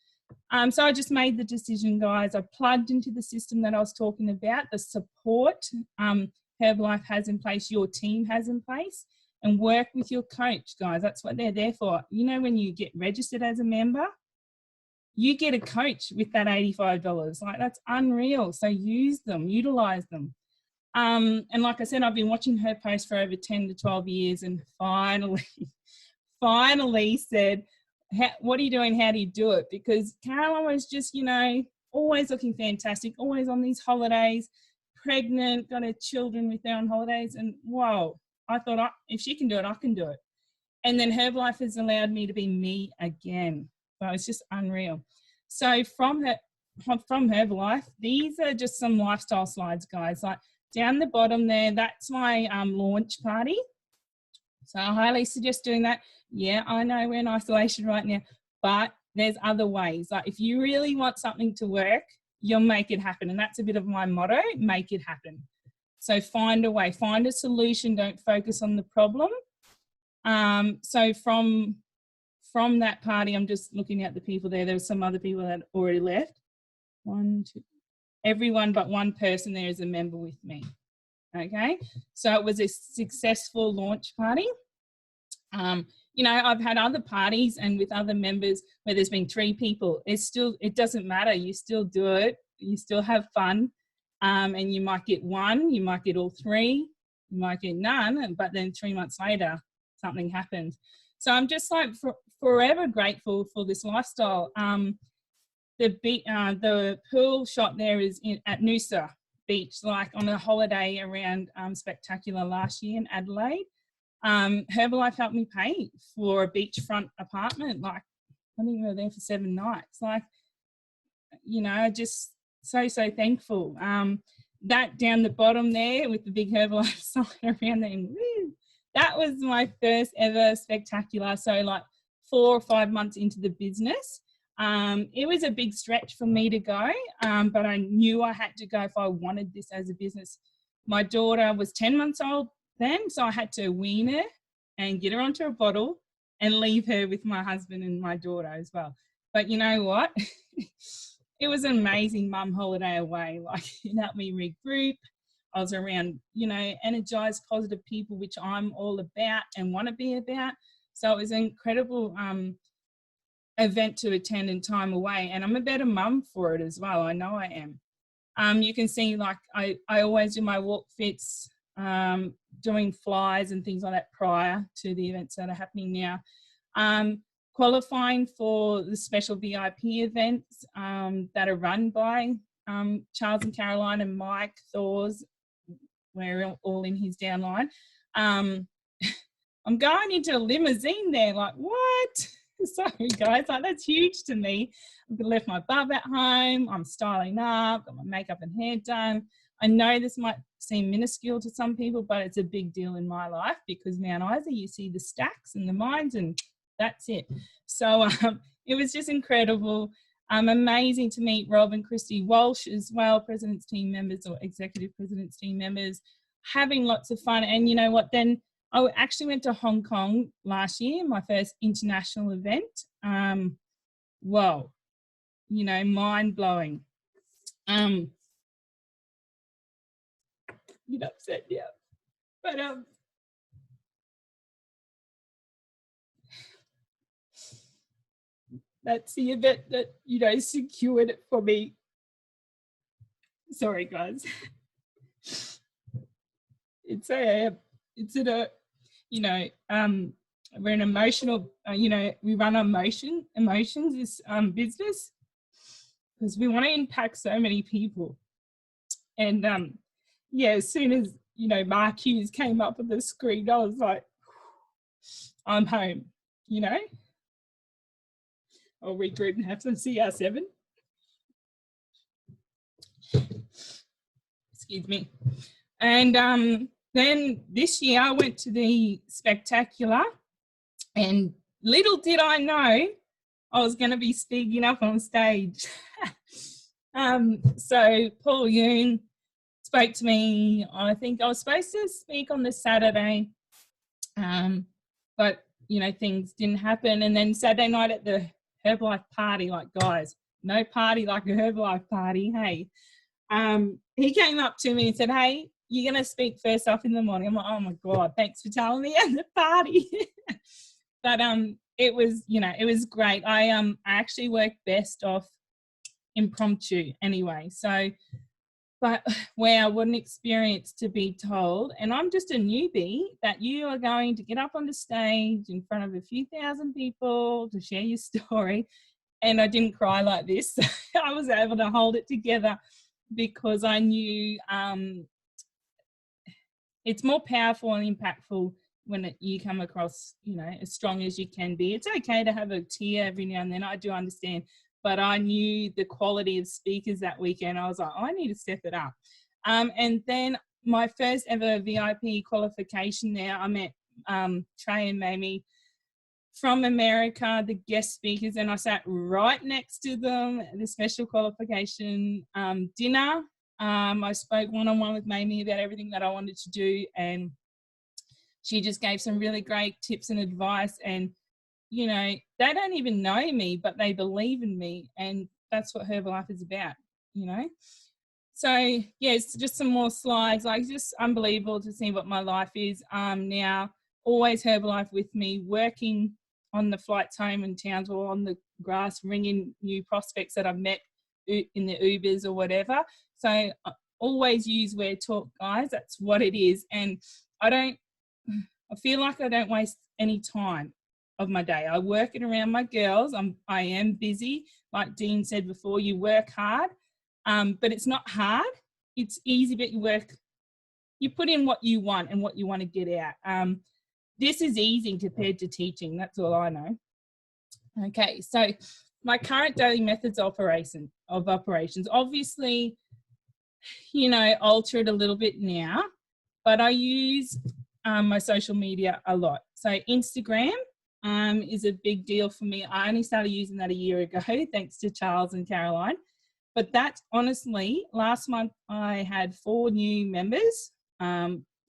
So I just made the decision, guys. I plugged into the system that I was talking about, the support Herbalife has in place, your team has in place, and work with your coach, guys. That's what they're there for. When you get registered as a member, you get a coach with that $85. Like, that's unreal. So use them, utilize them. And like I said, I've been watching her post for over 10 to 12 years and finally said, what are you doing? How do you do it? Because Caroline was just, always looking fantastic, always on these holidays, pregnant, got her children with her on holidays. And whoa, I thought, if she can do it, I can do it. And then Herbalife has allowed me to be me again. So it's just unreal. So from Herbalife, these are just some lifestyle slides, guys. Like down the bottom there, that's my launch party. So I highly suggest doing that. Yeah, I know we're in isolation right now, but there's other ways. Like if you really want something to work, you'll make it happen. And that's a bit of my motto, make it happen. So find a way, find a solution, don't focus on the problem. So from that party, I'm just looking at the people there. There were some other people that already left. Everyone but one person there is a member with me. Okay, so it was a successful launch party. I've had other parties and with other members where there's been 3 people. It doesn't matter. You still do it. You still have fun. And you might get 1, you might get all 3, you might get none, but then 3 months later, something happened. So I'm just like forever grateful for this lifestyle. The pool shot there is at Noosa Beach, like on a holiday around Spectacular last year in Adelaide. Herbalife helped me pay for a beachfront apartment. Like, I think we were there for 7 nights. Like, just so thankful. That down the bottom there with the big Herbalife sign around there, that was my first ever Spectacular. So like 4 or 5 months into the business. It was a big stretch for me to go, but I knew I had to go if I wanted this as a business. My daughter was 10 months old then, so I had to wean her and get her onto a bottle and leave her with my husband and my daughter as well. But you know what? It was an amazing mum holiday away. Like, it helped me regroup. I was around, you know, energized, positive people, which I'm all about and want to be about. So it was an incredible event to attend and time away. And I'm a better mum for it as well. I know I am. You can see, like, I always do my walk fits, doing flies and things like that prior to the events that are happening now. Qualifying for the special VIP events that are run by Charles and Caroline and Mike Thors. We're all in his downline. I'm going into a limousine there, like, what? Sorry guys, like, that's huge to me. I've left my bub at home, I'm styling up, got my makeup and hair done. I know this might seem minuscule to some people, but it's a big deal in my life, because Mount Isa, you see the stacks and the mines, and that's it. So it was just incredible. Amazing to meet Rob and Christy Walsh as well, President's Team members or Executive President's Team members, having lots of fun. And you know what, then I actually went to Hong Kong last year, my first international event. Whoa, you know, mind-blowing. Get upset, yeah. But that's the event that, you know, secured it for me. Sorry, guys. It's a, you know, we're an emotional, you know, we run emotions, this business, because we want to impact so many people. And yeah, as soon as, you know, Mark Hughes came up on the screen, I was like, I'm home, you know. I'll regroup and have some CR7. Excuse me. And then this year I went to the Spectacular, and little did I know I was going to be speaking up on stage. So Paul Yoon spoke to me. I think I was supposed to speak on the Saturday, but, you know, things didn't happen. And then Saturday night at the Herbalife party, like, guys, no party like a Herbalife party, hey. He came up to me and said, hey, you're going to speak first off in the morning. I'm like, oh my God, thanks for telling me at the party. But it was, you know, it was great. I actually work best off impromptu anyway. So, but wow, what an experience to be told. And I'm just a newbie that you are going to get up on the stage in front of a few thousand people to share your story. And I didn't cry like this. I was able to hold it together because I knew it's more powerful and impactful when you come across, you know, as strong as you can be. It's okay to have a tear every now and then. I do understand. But I knew the quality of speakers that weekend. I was like, I need to step it up. And then my first ever VIP qualification there, I met Trey and Mamie from America, the guest speakers, and I sat right next to them at the special qualification dinner. I spoke one-on-one with Mamie about everything that I wanted to do, and she just gave some really great tips and advice. And you know, they don't even know me, but they believe in me. And that's what Herbalife is about, you know. So, yeah, it's just some more slides. Like, just unbelievable to see what my life is now. Always Herbalife with me, working on the flights home in Townsville, on the grass, ringing new prospects that I've met in the Ubers or whatever. So I always use Where Talk, guys. That's what it is. And I feel like I don't waste any time of my day. I work it around my girls. I am busy. Like Dean said before, you work hard, but it's not hard. It's easy, but you put in what you want and what you want to get out. This is easy compared to teaching. That's all I know. Okay, so my current daily methods of operations, obviously, you know, alter it a little bit now, but I use my social media a lot. So Instagram is a big deal for me. I only started using that a year ago, thanks to Charles and Caroline. But that's honestly, last month I had 4 new members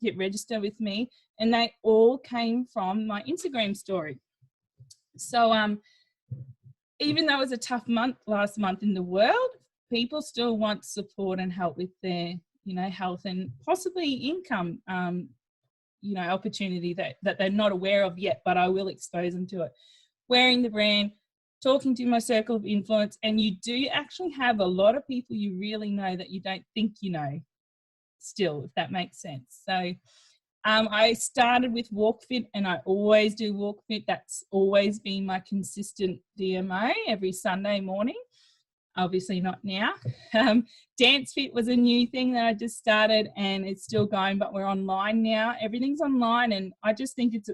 get registered with me, and they all came from my Instagram story. So even though it was a tough month last month in the world, people still want support and help with their you know, health and possibly income, you know, opportunity that they're not aware of yet, but I will expose them to it. Wearing the brand, talking to my circle of influence, and you do actually have a lot of people you really know that you don't think you know still, if that makes sense. So I started with WalkFit, and I always do WalkFit. That's always been my consistent DMO every Sunday morning. Obviously not now. Dance Fit was a new thing that I just started, and it's still going, but we're online now. Everything's online, and I just think it's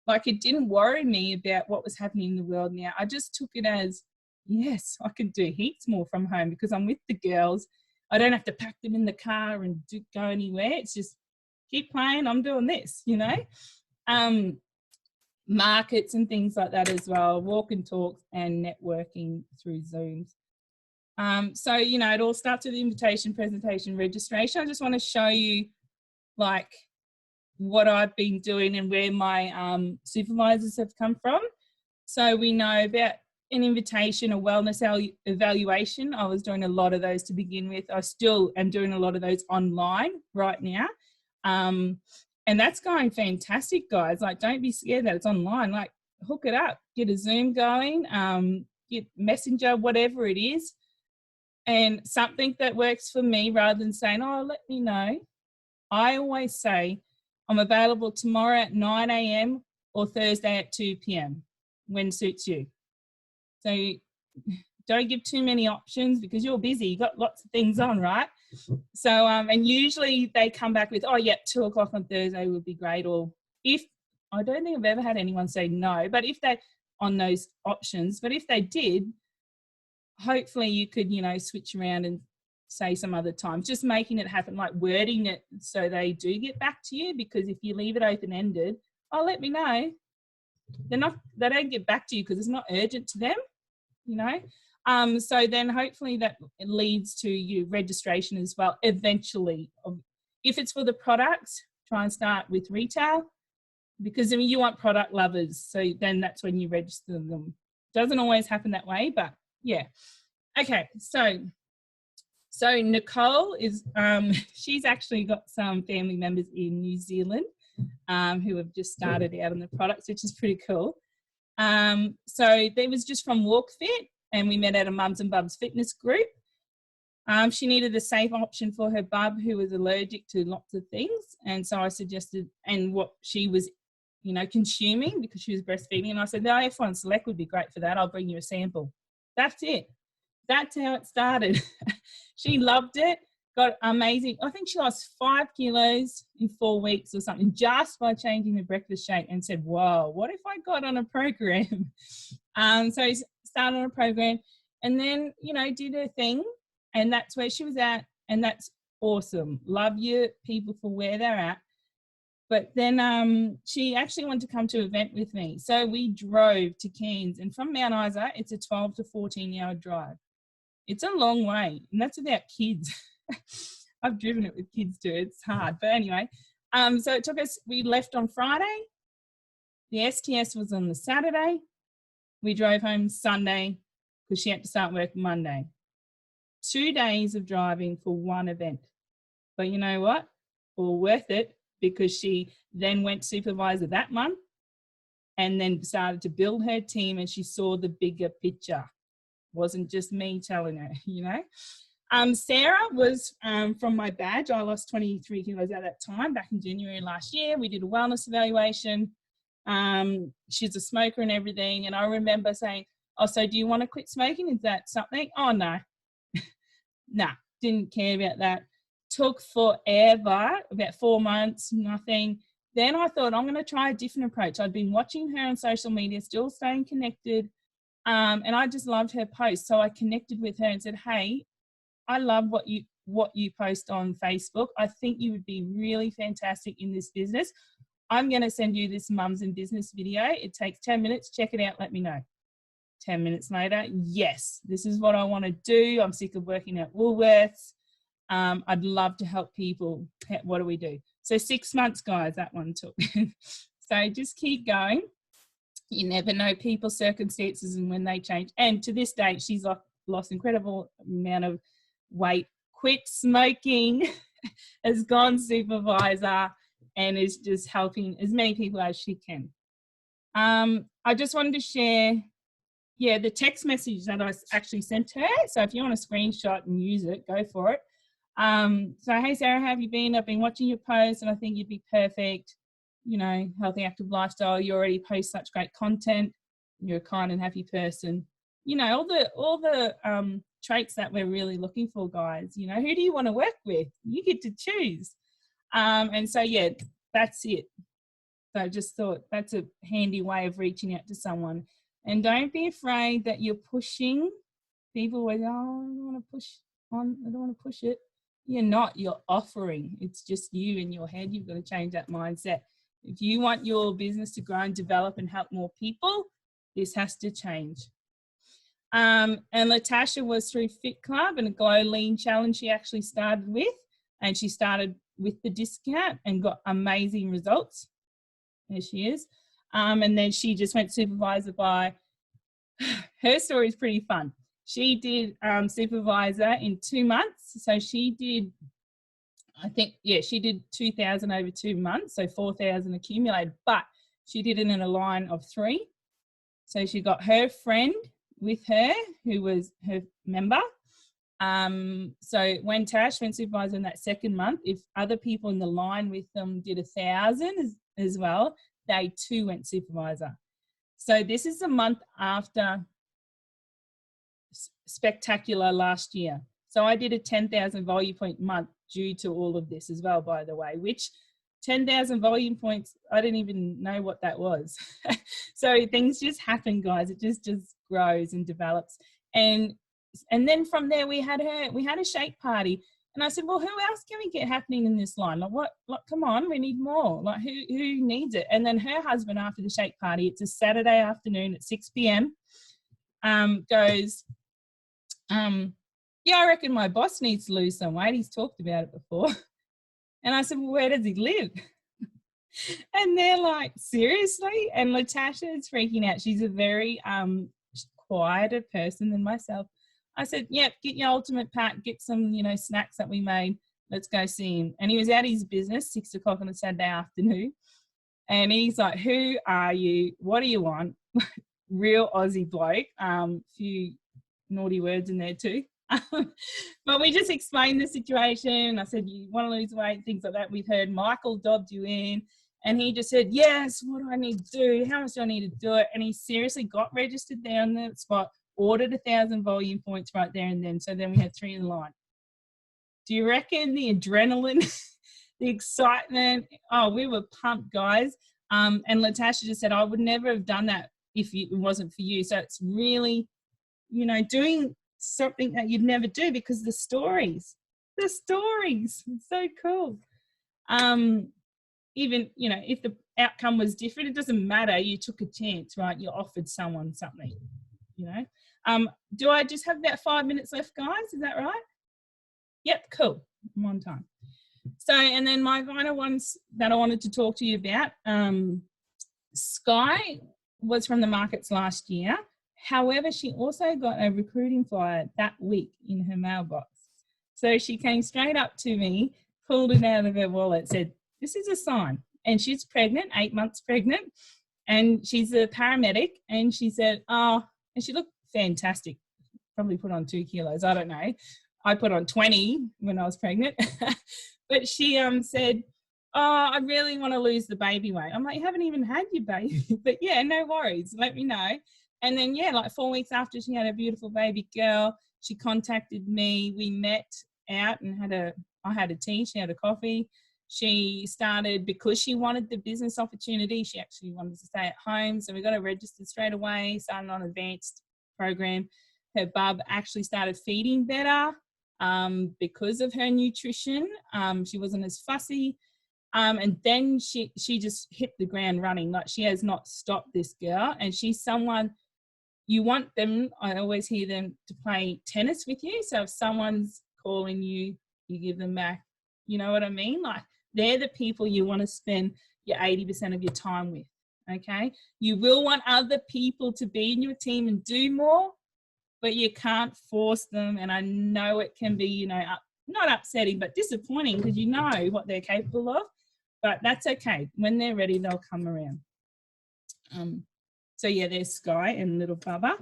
like, it didn't worry me about what was happening in the world now. I just took it as, yes, I could do heaps more from home because I'm with the girls. I don't have to pack them in the car and go anywhere. It's just keep playing. I'm doing this, you know. Markets and things like that as well, walk and talks and networking through Zooms. So, you know, it all starts with invitation, presentation, registration. I just want to show you like what I've been doing and where my supervisors have come from. So we know about an invitation, a wellness evaluation. I was doing a lot of those to begin with. I still am doing a lot of those online right now. And that's going fantastic, guys. Like, don't be scared that it's online. Like, hook it up, get a Zoom going, get Messenger, whatever it is. And something that works for me, rather than saying, oh, let me know, I always say, I'm available tomorrow at 9 a.m. or Thursday at 2 p.m. when suits you. So don't give too many options because you're busy. You've got lots of things on, right? So, and usually they come back with, oh, yeah, 2 o'clock on Thursday would be great. Or if, I don't think I've ever had anyone say no, but if they, on those options, but if they did, hopefully you could, you know, switch around and say some other times, just making it happen, like wording it so they do get back to you, because if you leave it open-ended, oh, let me know, they don't get back to you because it's not urgent to them, you know. So then hopefully that leads to your registration as well eventually. If it's for the products, try and start with retail, because I mean, you want product lovers, so then that's when you register them. Doesn't always happen that way, but yeah. Okay, so Nicole is, she's actually got some family members in New Zealand who have just started out on the products, which is pretty cool. So they was just from WalkFit, and we met at a Mums and Bubs fitness group. She needed a safe option for her bub who was allergic to lots of things. And so I suggested, and what she was, you know, consuming because she was breastfeeding. And I said, no, F1 Select would be great for that. I'll bring you a sample. That's it. That's how it started. She loved it, got amazing. I think she lost 5 kilos in 4 weeks or something just by changing the breakfast shake, and said, wow, what if I got on a program? So he started on a program and then, you know, did her thing, and that's where she was at, and that's awesome. Love your people for where they're at. But then she actually wanted to come to an event with me. So we drove to Cairns, and from Mount Isa, it's a 12 to 14-hour drive. It's a long way, and that's without kids. I've driven it with kids too. It's hard. But anyway, so it took us, we left on Friday. The STS was on the Saturday. We drove home Sunday because she had to start work Monday. 2 days of driving for one event. But you know what? All worth it, because she then went supervisor that month and then started to build her team, and she saw the bigger picture. Wasn't just me telling her, you know. Sarah was from my badge. I lost 23 kilos at that time back in January last year. We did a wellness evaluation. She's a smoker and everything. And I remember saying, oh, so do you want to quit smoking? Is that something? Oh, no. Nah, didn't care about that. Took forever, about 4 months, nothing. Then I thought, I'm going to try a different approach. I'd been watching her on social media, still staying connected. And I just loved her posts. So I connected with her and said, hey, I love what you post on Facebook. I think you would be really fantastic in this business. I'm going to send you this Mums in Business video. It takes 10 minutes. Check it out. Let me know. 10 minutes later, yes, this is what I want to do. I'm sick of working at Woolworths. I'd love to help people. What do we do? So 6 months, guys, that one took. So just keep going. You never know people's circumstances and when they change. And to this date, she's lost incredible amount of weight quit smoking, has gone supervisor, and is just helping as many people as she can. I just wanted to share, the text message that I actually sent her. So if you want to screenshot and use it, go for it. So, hey, Sarah, how have you been? I've been watching your posts and I think you'd be perfect. You know, healthy, active lifestyle. You already post such great content. You're a kind and happy person. You know, all the traits that we're really looking for, guys. You know, who do you want to work with? You get to choose. And so, yeah, that's it. So I just thought that's a handy way of reaching out to someone. And don't be afraid that you're pushing. People always, oh, I don't want to push on. I don't want to push it. You're not. You're offering. It's just you in your head. You've got to change that mindset. If you want your business to grow and develop and help more people, this has to change. And Latasha was through Fit Club and a Glow Lean Challenge she actually started with. And she started with the discount and got amazing results. There she is. And then she just went supervisor by, her story is pretty fun. She did supervisor in 2 months. So she did, I think, she did 2,000 over 2 months. So 4,000 accumulated, but she did it in a line of 3. So she got her friend with her, who was her member. So when Tash went supervisor in that second month, if other people in the line with them did 1,000 as well, they too went supervisor. So this is a month after Spectacular last year. So I did a 10,000 volume point month due to all of this as well, by the way, which 10,000 volume points, I didn't even know what that was. So things just happen, guys. It just grows and develops. And then from there we had a shake party. And I said, well, who else can we get happening in this line? Like, come on, we need more. Like, who needs it? And then her husband, after the shake party, it's a Saturday afternoon at 6 p.m, goes, yeah, I reckon my boss needs to lose some weight. He's talked about it before. And I said, well, where does he live? And they're like, seriously? And Latasha is freaking out. She's a very quieter person than myself. I said, yep, get your ultimate pack, get some, snacks that we made. Let's go see him. And he was at his business, 6 o'clock on a Saturday afternoon. And he's like, who are you? What do you want? Real Aussie bloke. Few naughty words in there too. But we just explained the situation. I said, you want to lose weight, things like that. We've heard Michael dobbed you in. And he just said, yes, what do I need to do? How much do I need to do it? And he seriously got registered there on the spot, ordered 1,000 volume points right there and then. So then we had 3 in the line. Do you reckon the adrenaline, the excitement? Oh, we were pumped, guys. And Latasha just said, I would never have done that if it wasn't for you. So it's really, doing something that you'd never do because the stories, it's so cool. Even, if the outcome was different, it doesn't matter. You took a chance, right? You offered someone something, Do I just have about 5 minutes left, guys? Is that right? Yep, cool. I'm on time. So, and then my final ones that I wanted to talk to you about, Sky was from the markets last year. However, she also got a recruiting flyer that week in her mailbox. So she came straight up to me, pulled it out of her wallet, said, this is a sign. And she's pregnant, 8 months pregnant. And she's a paramedic. And she said, and she looked fantastic. Probably put on 2 kilos. I don't know. I put on 20 when I was pregnant. But she said, I really want to lose the baby weight. I'm like, you haven't even had your baby. But yeah, no worries. Let me know. And then, like 4 weeks after she had a beautiful baby girl, she contacted me. We met out and I had a tea. She had a coffee. She started, because she wanted the business opportunity, she actually wanted to stay at home. So we got her registered straight away, started on an advanced program. Her bub actually started feeding better because of her nutrition. She wasn't as fussy. And then she just hit the ground running. Like, she has not stopped, this girl. And she's someone, you want them, I always hear them, to play tennis with you. So if someone's calling you, you give them back. You know what I mean? Like, they're the people you want to spend your 80% of your time with, okay? You will want other people to be in your team and do more, but you can't force them. And I know it can be, not upsetting, but disappointing, because you know what they're capable of. But that's okay. When they're ready, they'll come around. So yeah, there's Sky and little Bubba.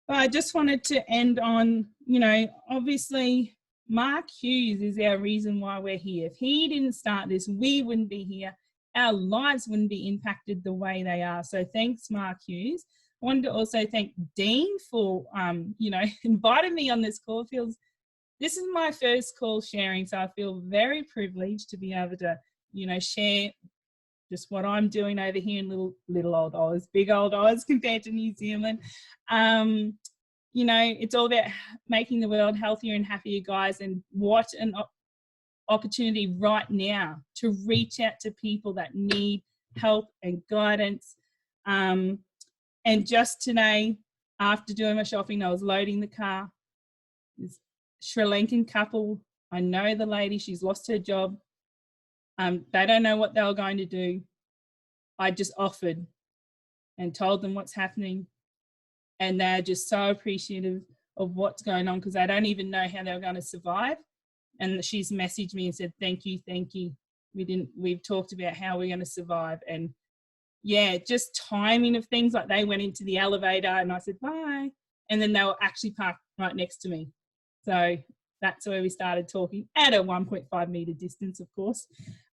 But I just wanted to end on, you know, obviously Mark Hughes is our reason why we're here. If he didn't start this, we wouldn't be here. Our lives wouldn't be impacted the way they are. So thanks, Mark Hughes. I wanted to also thank Dean for, you know, inviting me on this call. This is my first call sharing, so I feel very privileged to be able to, you know, share just what I'm doing over here in little old Oz, big old Oz compared to New Zealand. You know, it's all about making the world healthier and happier, guys, and what an opportunity right now to reach out to people that need help and guidance. And just today, after doing my shopping, I was loading the car. This Sri Lankan couple, I know the lady, she's lost her job. They don't know what they were going to do. I just offered and told them what's happening. And they're just so appreciative of what's going on, because they don't even know how they're going to survive. And she's messaged me and said, thank you. We've talked about how we're going to survive. And yeah, just timing of things, like they went into the elevator and I said, bye. And then they were actually parked right next to me. So that's where we started talking, at a 1.5 metre distance, of course.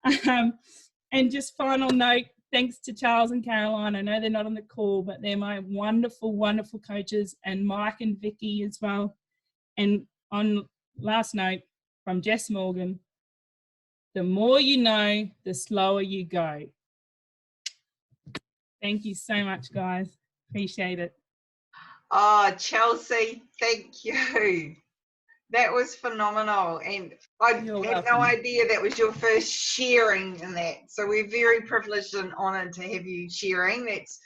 And just final note, thanks to Charles and Caroline. I know they're not on the call, but they're my wonderful, wonderful coaches, and Mike and Vicky as well. And on last note from Jess Morgan, the more you know, the slower you go. Thank you so much, guys. Appreciate it. Oh, Chelsea, thank you. That was phenomenal. And I had no idea that was your first sharing in that. So we're very privileged and honoured to have you sharing. That's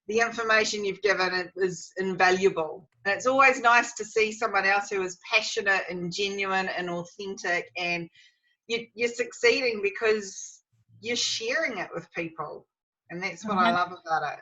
the information you've given. It is invaluable. And it's always nice to see someone else who is passionate and genuine and authentic, and you're succeeding because you're sharing it with people. And that's what I love about it.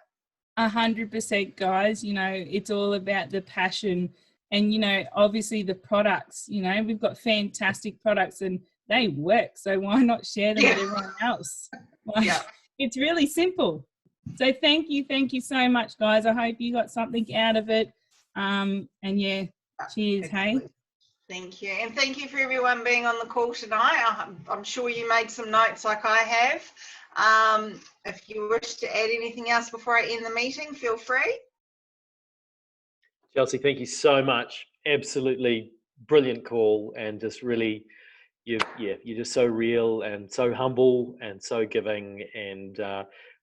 100%, guys. You know, it's all about the passion. And, you know, obviously the products, you know, we've got fantastic products and they work. So why not share them with everyone else? Like, it's really simple. So thank you so much, guys. I hope you got something out of it. And yeah, cheers, hey. Thank you. And thank you for everyone being on the call tonight. I'm sure you made some notes like I have. If you wish to add anything else before I end the meeting, feel free. Chelsea, thank you so much. Absolutely brilliant call, and just really, you're just so real and so humble and so giving. And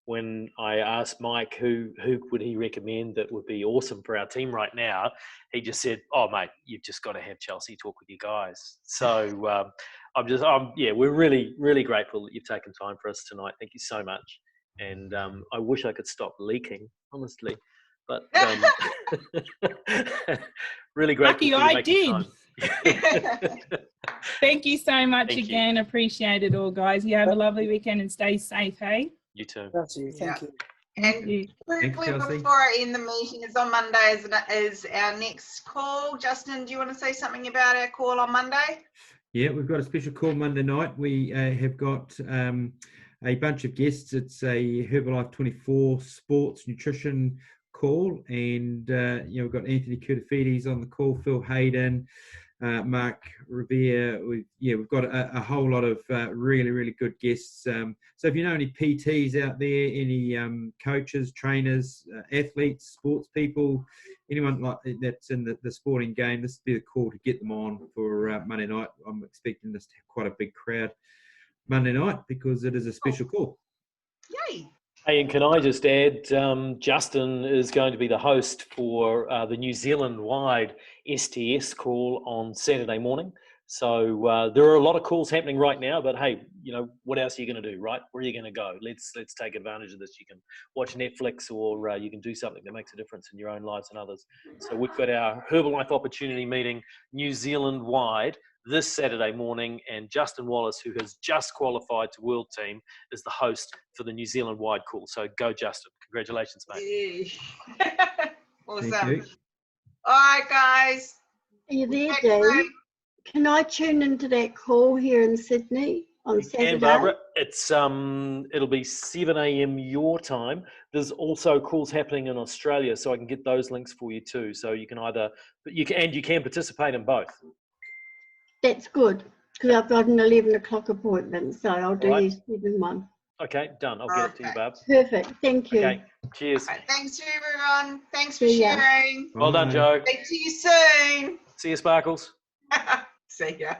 when I asked Mike who would he recommend that would be awesome for our team right now, he just said, "Oh, mate, you've just got to have Chelsea talk with you guys." So we're really, really grateful that you've taken time for us tonight. Thank you so much. And I wish I could stop leaking, honestly. But really grateful. Lucky I did. Thank you so much again. Appreciate it all, guys. You have a lovely weekend and stay safe, hey? You too. Thank you. And quickly before I end the meeting, is on Monday is our next call. Justin, do you want to say something about our call on Monday? Yeah, we've got a special call Monday night. We have got a bunch of guests. It's a Herbalife 24 sports nutrition call, and we've got Anthony Kurtafides on the call, Phil Hayden, Mark Revere. We've got a whole lot of really, really good guests. So if you know any PTs out there, any coaches, trainers, athletes, sports people, anyone like that's in the sporting game, this would be the call to get them on for Monday night. I'm expecting this to have quite a big crowd Monday night because it is a special call. Yay! Hey, and can I just add, Justin is going to be the host for the New Zealand-wide STS call on Saturday morning. So there are a lot of calls happening right now, but hey, what else are you going to do, right? Where are you going to go? Let's take advantage of this. You can watch Netflix, or you can do something that makes a difference in your own lives and others. So we've got our Herbalife Opportunity Meeting New Zealand-wide this Saturday morning, and Justin Wallace, who has just qualified to World Team, is the host for the New Zealand-wide call. So go, Justin. Congratulations, mate. Awesome. All right, guys. Are you there, Dave? Can I tune into that call here in Sydney on Saturday? And Barbara, it's it'll be 7 a.m. your time. There's also calls happening in Australia, so I can get those links for you too. So you can either, but you can participate in both. That's good, because I've got an 11 o'clock appointment, so I'll do Right. the 7 1. Okay, done. I'll get it to you, Barb. Perfect. Thank you. Okay, cheers. Right, thanks everyone. Thanks for See ya. sharing. Well done, Bye. Joe. Speak to you soon. See you, Sparkles. See ya.